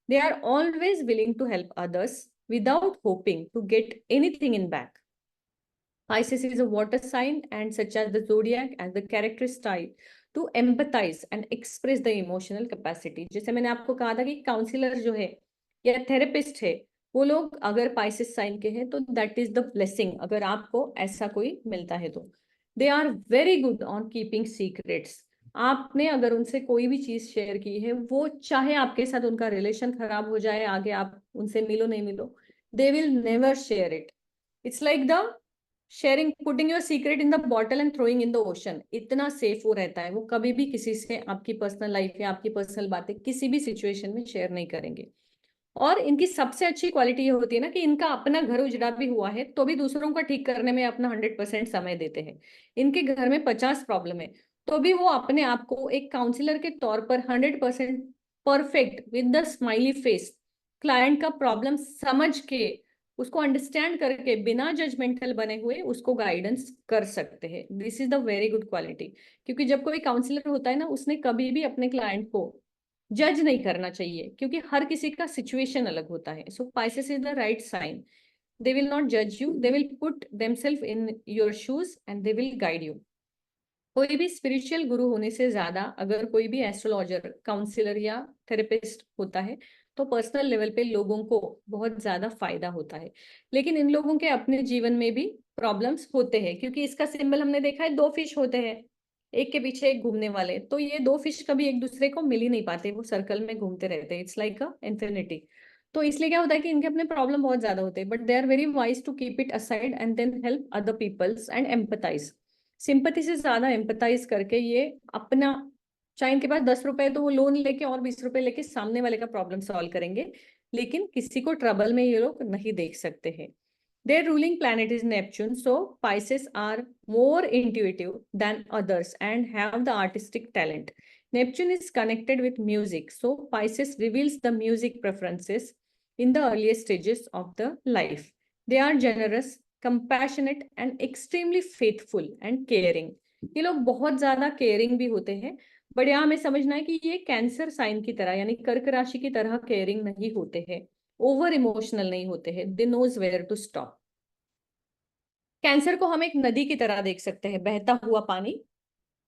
They are always willing to help others without hoping to get anything in back. Pisces is a water sign, and such as the zodiac and the character style to empathize and express the emotional capacity. जैसे मैंने आपको कहा था कि काउंसलर जो है या थेरेपिस्ट है, वो लोग अगर पाइसेस साइन के हैं तो दैट इज द ब्लेसिंग, अगर आपको ऐसा कोई मिलता है तो. They are very good on keeping secrets. आपने अगर उनसे कोई भी चीज शेयर की है, वो चाहे आपके साथ उनका रिलेशन खराब हो जाए, आगे आप उनसे मिलो नहीं मिलो, they will never share it. It's like the sharing, putting your secret in the bottle and throwing in the ocean. इतना सेफ वो रहता है, वो कभी भी किसी से आपकी पर्सनल लाइफ या आपकी पर्सनल बातें किसी भी सिचुएशन में शेयर नहीं करेंगे. और इनकी सबसे अच्छी क्वालिटी ये होती है ना कि इनका अपना घर उजड़ा भी हुआ है तो भी दूसरों का ठीक करने में अपना 100% समय देते हैं. इनके घर में 50 प्रॉब्लम है तो भी वो अपने आप को एक काउंसलर के तौर पर 100% perfect with the smiley face client का प्रॉब्लम समझ के, उसको अंडरस्टैंड करके, बिना जजमेंटल बने हुए उसको गाइडेंस कर सकते हैं. This is the very good quality. क्योंकि जब कोई काउंसलर होता है ना, उसने कभी भी अपने क्लाइंट को जज नहीं करना चाहिए, क्योंकि हर किसी का सिचुएशन अलग होता है. So Pisces is the right sign. They will not जज you, they will put themselves in your shoes and they will guide you. कोई भी स्पिरिचुअल गुरु होने से ज्यादा अगर कोई भी एस्ट्रोलॉजर, काउंसलर या थेरेपिस्ट होता है तो पर्सनल लेवल पे लोगों को बहुत ज्यादा फायदा होता है. लेकिन इन लोगों के अपने जीवन में भी प्रॉब्लम्स होते हैं, क्योंकि इसका सिंबल हमने देखा है 2 फिश होते हैं, एक के पीछे एक घूमने वाले. तो ये 2 फिश कभी एक दूसरे को मिल ही नहीं पाते, वो सर्कल में घूमते रहते हैं. It's like a infinity. तो इसलिए क्या होता है कि इनके अपने प्रॉब्लम बहुत ज्यादा होते हैं, but they are very wise to keep it aside and then help other peoples and empathize. Sympathy से ज्यादा एम्पथाइज करके ये अपना, चाहे इनके पास 10 रुपए तो वो लोन लेके और 20 रुपए लेके सामने वाले का प्रॉब्लम सॉल्व करेंगे, लेकिन किसी को ट्रबल में ये लोग नहीं देख सकते हैं. Their ruling planet is Neptune, so Pisces are more intuitive than others and have the artistic talent. Neptune is connected with music, so Pisces reveals the music preferences in the earliest stages of the life. They are generous, compassionate and extremely faithful and caring. ये लोग बहुत ज्यादा केयरिंग भी होते हैं, बट यहाँ हमें समझना है कि ये कैंसर साइन की तरह यानी कर्क राशि की तरह केयरिंग नहीं होते हैं, ओवर इमोशनल नहीं होते हैं. They knows where to stop. Cancer को हम एक नदी की तरह देख सकते हैं, बहता हुआ पानी,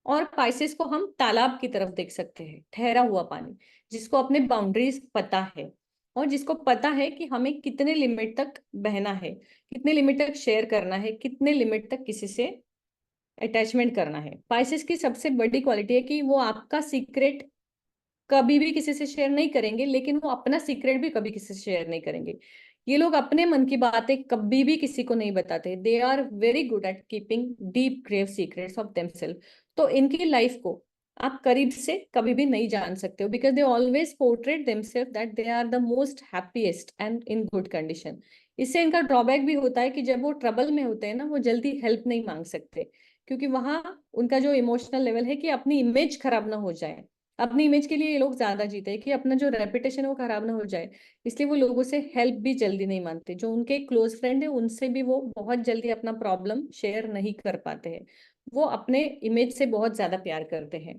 और पाइसेस को हम तालाब की तरफ देख सकते हैं, ठहरा हुआ पानी, जिसको अपने बाउंड्रीज पता है और जिसको पता है कि हमें कितने लिमिट तक बहना है, कितने लिमिट तक शेयर करना है, कितने लिमिट तक किसी से अटैचमेंट करना है. पाइसेस की सबसे बड़ी क्वालिटी है कि वो आपका सीक्रेट कभी भी किसी से शेयर नहीं करेंगे, लेकिन वो अपना सीक्रेट भी कभी किसी से शेयर नहीं करेंगे. ये लोग अपने मन की बातें कभी भी किसी को नहीं बताते. They are very good at keeping deep grave secrets of themselves. तो इनकी लाइफ को आप करीब से कभी भी नहीं जान सकते हो, because they always portrait themselves that they are the most happiest and in good condition. इससे इनका ड्रॉबैक भी होता है कि जब वो ट्रबल में होते हैं ना, वो जल्दी हेल्प नहीं मांग सकते, क्योंकि वहां उनका जो इमोशनल लेवल है कि अपनी इमेज खराब ना हो जाए, अपनी इमेज के लिए ये लोग ज्यादा जीते हैं कि अपना जो रेपुटेशन है वो खराब ना हो जाए, इसलिए वो लोगों से हेल्प भी जल्दी नहीं मांगते. जो उनके क्लोज फ्रेंड है उनसे भी वो बहुत जल्दी अपना प्रॉब्लम शेयर नहीं कर पाते हैं, वो अपने इमेज से बहुत ज्यादा प्यार करते हैं.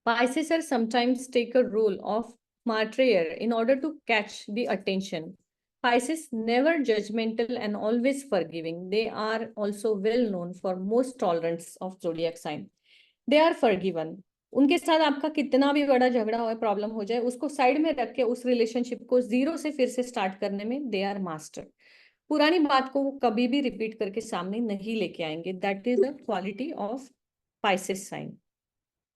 Pisces are sometimes take a role of martyr in order to catch the attention. Pisces never judgmental and always forgiving. They are also well known for most tolerance of zodiac sign. They are forgiven. उनके साथ आपका कितना भी बड़ा झगड़ा हो, प्रॉब्लम हो जाए, उसको साइड में रख के उस रिलेशनशिप को जीरो से फिर से स्टार्ट करने में दे आर मास्टर। पुरानी बात को वो कभी भी रिपीट करके सामने नहीं लेके आएंगे। That is the quality of Pisces sign.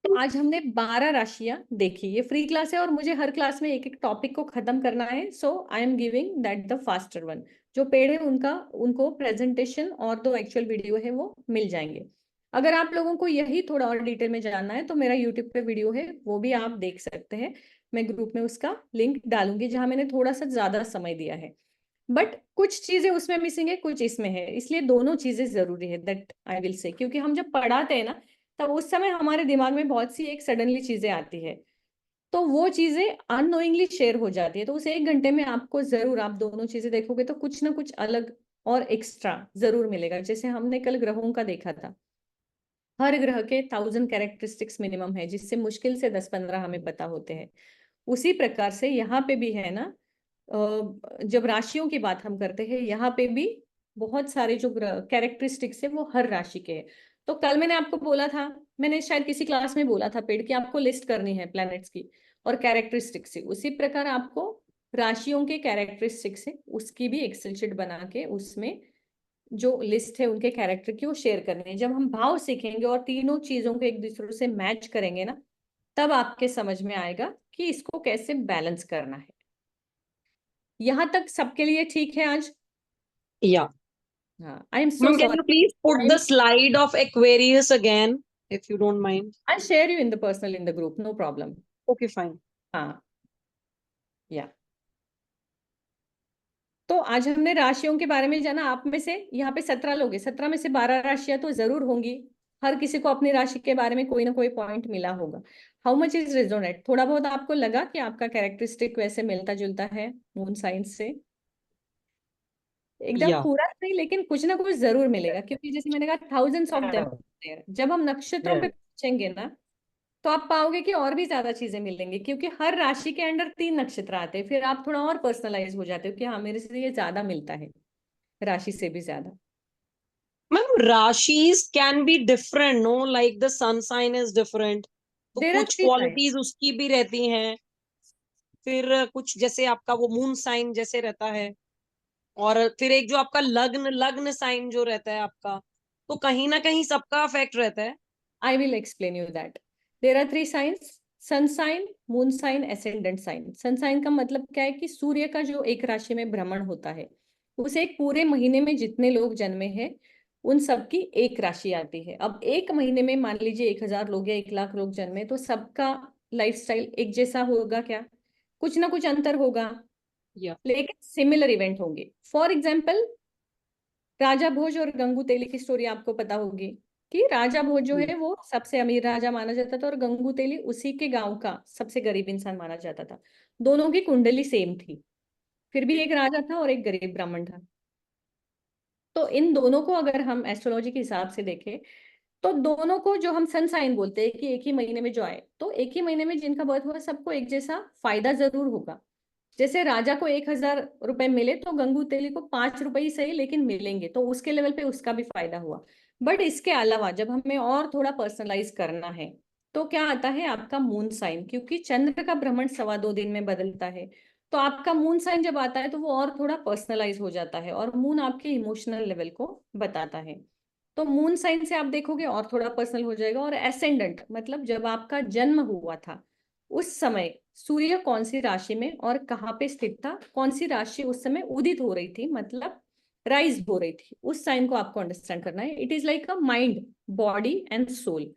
आज हमने 12 राशियां देखी। ये फ्री क्लास है और मुझे हर क्लास में एक एक टॉपिक को खत्म करना है, so I am giving that the faster one. जो पेड है उनको प्रेजेंटेशन और दो एक्चुअल वीडियो है वो मिल जाएंगे। अगर आप लोगों को यही थोड़ा और डिटेल में जानना है तो मेरा यूट्यूब पे वीडियो है, वो भी आप देख सकते हैं। मैं ग्रुप में उसका लिंक डालूंगी जहां मैंने थोड़ा सा ज्यादा समय दिया है, बट कुछ चीजें उसमें मिसिंग है, कुछ इसमें है, इसलिए दोनों चीजें जरूरी है, दैट आई विल से। क्योंकि हम जब पढ़ाते हैं ना, तब उस समय हमारे दिमाग में बहुत सी एक सडनली चीजें आती है, तो वो चीजें अननोइंगली शेयर हो जाती है। तो उस 1 घंटे में आपको जरूर, आप दोनों चीजें देखोगे तो कुछ ना कुछ अलग और एक्स्ट्रा जरूर मिलेगा। जैसे हमने कल ग्रहों का देखा था, हर ग्रह के 1000 कैरेक्टरिस्टिक्स मिनिमम है, जिससे मुश्किल से 10-15 हमें पता होते हैं। उसी प्रकार से यहाँ पे भी है ना, जब राशियों की बात हम करते हैं, यहाँ पे भी बहुत सारे जो कैरेक्टरिस्टिक्स है वो हर राशि के हैं। तो कल मैंने आपको बोला था, मैंने शायद किसी क्लास में बोला था पेड़ की आपको लिस्ट करनी है प्लैनेट्स की और कैरेक्टरिस्टिक्स से, उसी प्रकार आपको राशियों के कैरेक्टरिस्टिक्स है उसकी भी एक्सेल शीट बना के उसमें जो लिस्ट है उनके कैरेक्टर की वो शेयर करनी है। जब हम भाव सीखेंगे और तीनों चीजों को एक दूसरे से मैच करेंगे ना, तब आपके समझ में आएगा कि इसको कैसे बैलेंस करना है। यहां तक सबके लिए ठीक है आज? Yeah. हाँ, I am so Ma'am, can sorry. you please put the slide of Aquarius again, if you don't mind? I share you in the personal in the group, no problem. Okay, fine. हाँ, या तो आज हमने राशियों के बारे में जाना। आप में से यहाँ पे 17 लोग हैं, 17 में से 12 राशियां तो जरूर होंगी। हर किसी को अपनी राशि के बारे में कोई ना कोई पॉइंट मिला होगा। How much is resonate? थोड़ा बहुत आपको लगा कि आपका कैरेक्टरिस्टिक वैसे मिलता जुलता है मून साइंस से? एकदम Yeah. पूरा नहीं, लेकिन कुछ ना कुछ जरूर मिलेगा, क्योंकि जैसे मैंने कहा थाउजेंड्स ऑफ देम। जब हम नक्षत्रों पे पहुंचेंगे ना, तो आप पाओगे कि और भी ज्यादा चीजें मिलेंगी, क्योंकि हर राशि के अंडर 3 नक्षत्र आते हैं। फिर आप थोड़ा और पर्सनलाइज हो जाते हो कि हाँ, मेरे से ये ज्यादा मिलता है, राशि से भी ज्यादा। Ma'am, rashis can be different, no? Like the sun sign is different. तो देयर आर कुछ 3 साइंस। क्वालिटीज उसकी भी रहती हैं, फिर कुछ जैसे आपका वो मून साइन जैसे रहता है, और फिर एक जो आपका लग्न लग्न साइन जो रहता है आपका, तो कहीं ना कहीं सबका अफेक्ट रहता है। I will explain you that. There are 3 signs: sun sign, moon sign, ascendant sign. Sun sign का मतलब क्या है कि सूर्य का जो एक राशि में भ्रमण होता है, उसे एक पूरे महीने में जितने लोग जन्मे हैं उन सबकी एक राशि आती है। अब एक महीने में मान लीजिए 1000 लोग या 1 लाख लोग जन्मे, तो सबका लाइफस्टाइल एक जैसा होगा क्या? कुछ ना कुछ अंतर होगा, या लेकिन सिमिलर इवेंट होंगे। फॉर एग्जाम्पल, राजा भोज और गंगू तेली की स्टोरी आपको पता होगी कि राजा भोज जो है वो सबसे अमीर राजा माना जाता था और गंगू तेली उसी के गांव का सबसे गरीब इंसान माना जाता था। दोनों की कुंडली सेम थी, फिर भी एक राजा था और एक गरीब ब्राह्मण था। तो इन दोनों को अगर हम एस्ट्रोलॉजी के हिसाब से देखें, तो दोनों को जो हम सन साइन बोलते हैं कि एक ही महीने में जो आए, तो एक ही महीने में जिनका बर्थ हुआ सबको एक जैसा फायदा जरूर होगा। जैसे राजा को 1000 रुपए मिले तो गंगू तेली को 5 रुपए ही सही लेकिन मिलेंगे, तो उसके लेवल पे उसका भी फायदा हुआ। बट इसके अलावा जब हमें और थोड़ा पर्सनलाइज करना है, तो क्या आता है आपका मून साइन। क्योंकि चंद्र का भ्रमण 2.25 दिन में बदलता है, तो आपका मून साइन जब आता है तो वो और थोड़ा पर्सनलाइज हो जाता है, और मून आपके इमोशनल लेवल को बताता है। तो मून साइन से आप देखोगे और थोड़ा पर्सनल हो जाएगा। और एसेंडेंट मतलब जब आपका जन्म हुआ था उस समय सूर्य कौन सी राशि में और कहाँ पे स्थित था, कौन सी राशि उस समय उदित हो रही थी, मतलब राइज हो रही थी, उस साइन को आपको अंडरस्टैंड करना है। It is like a mind, body and soul.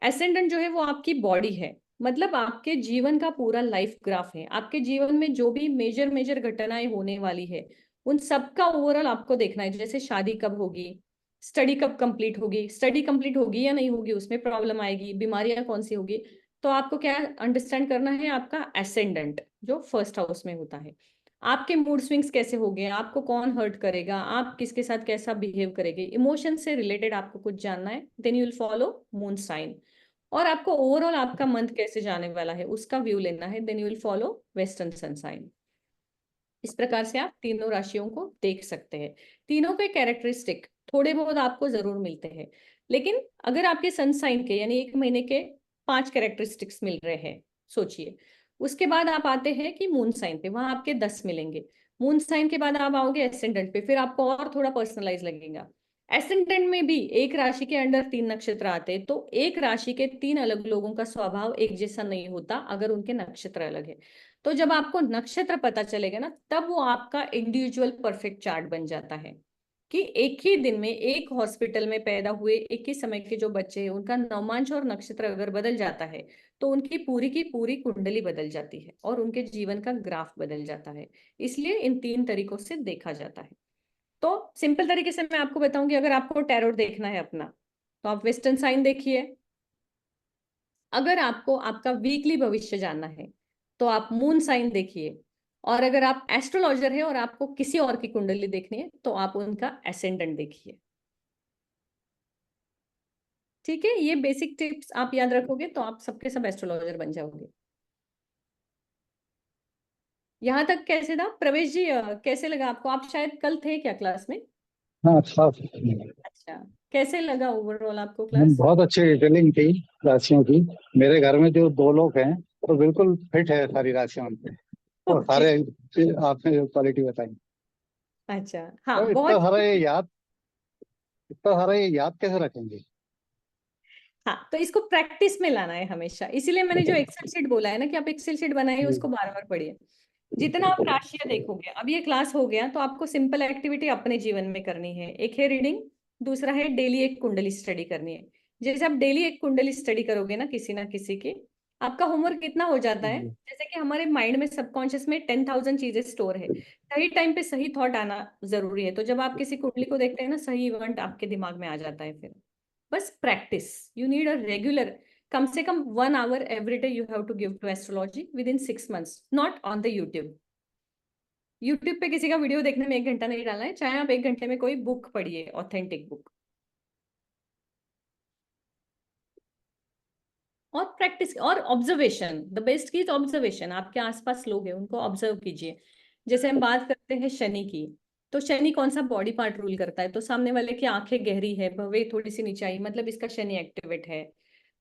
Ascendant जो है वो आपकी बॉडी है, मतलब आपके जीवन का पूरा लाइफ ग्राफ है। आपके जीवन में जो भी मेजर मेजर घटनाएं होने वाली है उन सबका ओवरऑल आपको देखना है। जैसे शादी कब होगी, स्टडी कब कंप्लीट होगी, स्टडी कंप्लीट होगी या नहीं होगी, उसमें प्रॉब्लम आएगी, बीमारियां कौन सी होगी। तो आपको क्या अंडरस्टैंड करना है, आपका एसेंडेंट जो फर्स्ट हाउस में होता है। आपके मूड स्विंग्स कैसे हो गए, आपको कौन हर्ट करेगा, आप किसके साथ कैसा बिहेव करेंगे, इमोशन से रिलेटेड आपको कुछ जानना है, then you will follow moon sign. और आपको ओवरऑल आपका मंथ कैसे जाने वाला है उसका व्यू लेना है, then you will follow western sun sign. इस प्रकार से आप तीनों राशियों को देख सकते हैं। तीनों के कैरेक्टरिस्टिक थोड़े बहुत आपको जरूर मिलते हैं, लेकिन अगर आपके सन साइन के यानी एक महीने के 5 कैरेक्टरिस्टिक्स मिल रहे हैं, सोचिए। उसके बाद आप आते हैं कि मून साइन पे, वहां आपके 10 मिलेंगे। मून साइन के बाद आप आओगे एसेंडेंट पे, फिर आपको और थोड़ा पर्सनलाइज लगेगा। एसेंडेंट में भी एक राशि के अंडर 3 नक्षत्र आते हैं, तो एक राशि के 3 अलग लोगों का स्वभाव एक जैसा नहीं होता अगर उनके नक्षत्र अलग है। तो जब आपको नक्षत्र पता चलेगा ना, तब वो आपका इंडिविजुअल परफेक्ट चार्ट बन जाता है कि एक ही दिन में एक हॉस्पिटल में पैदा हुए एक ही समय के जो बच्चे हैं, उनका नवमांश और नक्षत्र अगर बदल जाता है तो उनकी पूरी की पूरी कुंडली बदल जाती है और उनके जीवन का ग्राफ बदल जाता है। इसलिए इन 3 तरीकों से देखा जाता है। तो सिंपल तरीके से मैं आपको बताऊंगी, अगर आपको टैरोट देखना है अपना, तो आप वेस्टर्न साइन देखिए। अगर आपको आपका वीकली भविष्य जानना है तो आप मून साइन देखिए। और अगर आप एस्ट्रोलॉजर है और आपको किसी और की कुंडली देखनी है तो आप उनका एसेंडेंट देखिए। ठीक है, ये बेसिक टिप्स आप याद रखोगे तो आप सबके सब एस्ट्रोलॉजर बन जाओगे। यहाँ तक कैसे था प्रवेश जी? कैसे लगा आपको? आप शायद कल थे क्या क्लास में? हाँ अच्छा। अच्छा, कैसे लगा ओवरऑल आपको क्लास? बहुत अच्छी डिटेलिंग थी राशियों की। मेरे घर में जो 2 लोग हैं तो बिल्कुल फिट है सारी राशियां उनपे, और ओके, सारे आपने जो क्वालिटी बताई। अच्छा, हाँ तो बहुत। इतना सारा ये याद कैसे रखेंगे? हाँ, तो इसको प्रैक्टिस में लाना है हमेशा, इसीलिए मैंने जो एक्सेल शीट बोला है ना कि आप एक्सेल शीट बनाइए, उसको बार बार पढ़िए। जितना आप राशियां देखोगे, अब ये क्लास हो गया तो आपको सिंपल एक्टिविटी अपने जीवन में करनी है। एक है रीडिंग, दूसरा है डेली एक कुंडली स्टडी करनी है। जैसे आप डेली एक कुंडली स्टडी करोगे ना किसी की, आपका होमवर्क कितना हो जाता है, जैसे कि हमारे माइंड में सबकॉन्शियस में 10,000 चीजें स्टोर है। सही टाइम पे सही थॉट आना जरूरी है। तो जब आप किसी कुंडली को देखते हैं ना, सही इवेंट आपके दिमाग में आ जाता है। फिर बस practice, you need a regular, कम से कम 1 hour every day you have to give to astrology within 6 months, not on the YouTube। YouTube पे किसी का वीडियो देखने में 1 घंटा नहीं डालना है, चाहे आप 1 घंटे में कोई बुक पढ़िए, ऑथेंटिक बुक। और प्रैक्टिस और ऑब्जर्वेशन, द बेस्ट की ऑब्जर्वेशन। आपके आसपास लोग हैं, उनको ऑब्जर्व कीजिए। जैसे हम बात करते हैं शनि की, तो शनि कौन सा बॉडी पार्ट रूल करता है? तो सामने वाले की आंखें गहरी है, भवें थोड़ी सी नीचाई, मतलब इसका शनि एक्टिवेट है।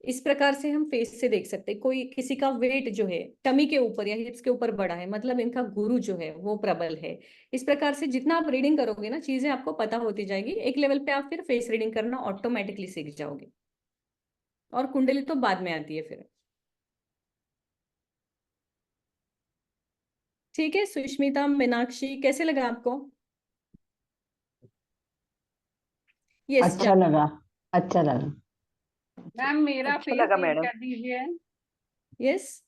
इस प्रकार से हम फेस से देख सकते हैं। कोई किसी का वेट जो है टमी के ऊपर या हिप्स के ऊपर बड़ा है, मतलब इनका गुरु जो है वो प्रबल है। इस प्रकार से जितना आप रीडिंग करोगे ना, चीजें आपको पता होती जाएगी। एक लेवल पे आप फिर फेस रीडिंग करना ऑटोमेटिकली सीख जाओगे, और कुंडली तो बाद में आती है फिर। ठीक है सुष्मिता, मीनाक्षी, कैसे लगा आपको? यस, अच्छा लगा, अच्छा लगा। मैम मेरा अच्छा फेस लगा रीड मैडम। कर दीजिए। यस।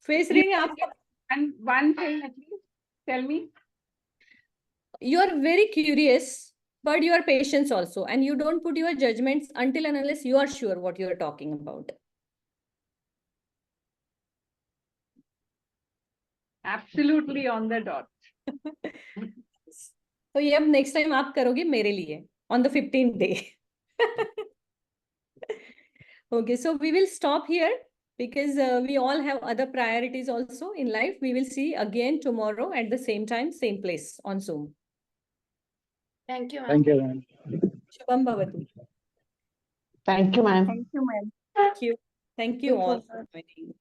फेस रीडिंग आपको, And one thing at least, tell me. you are very curious, but you are patient also, and you don't put your judgments until and unless you are sure what you are talking about. Absolutely on the dot. तो ये अब नेक्स्ट टाइम आप करोगे मेरे लिए on the 15th day. Okay, so we will stop here because we all have other priorities also in life. We will see again tomorrow at the same time, same place on Zoom. Thank you, thank you ma'am. Shubham Bhavatu. Thank you, ma'am. Thank you, ma'am. Thank you. Thank you all for joining.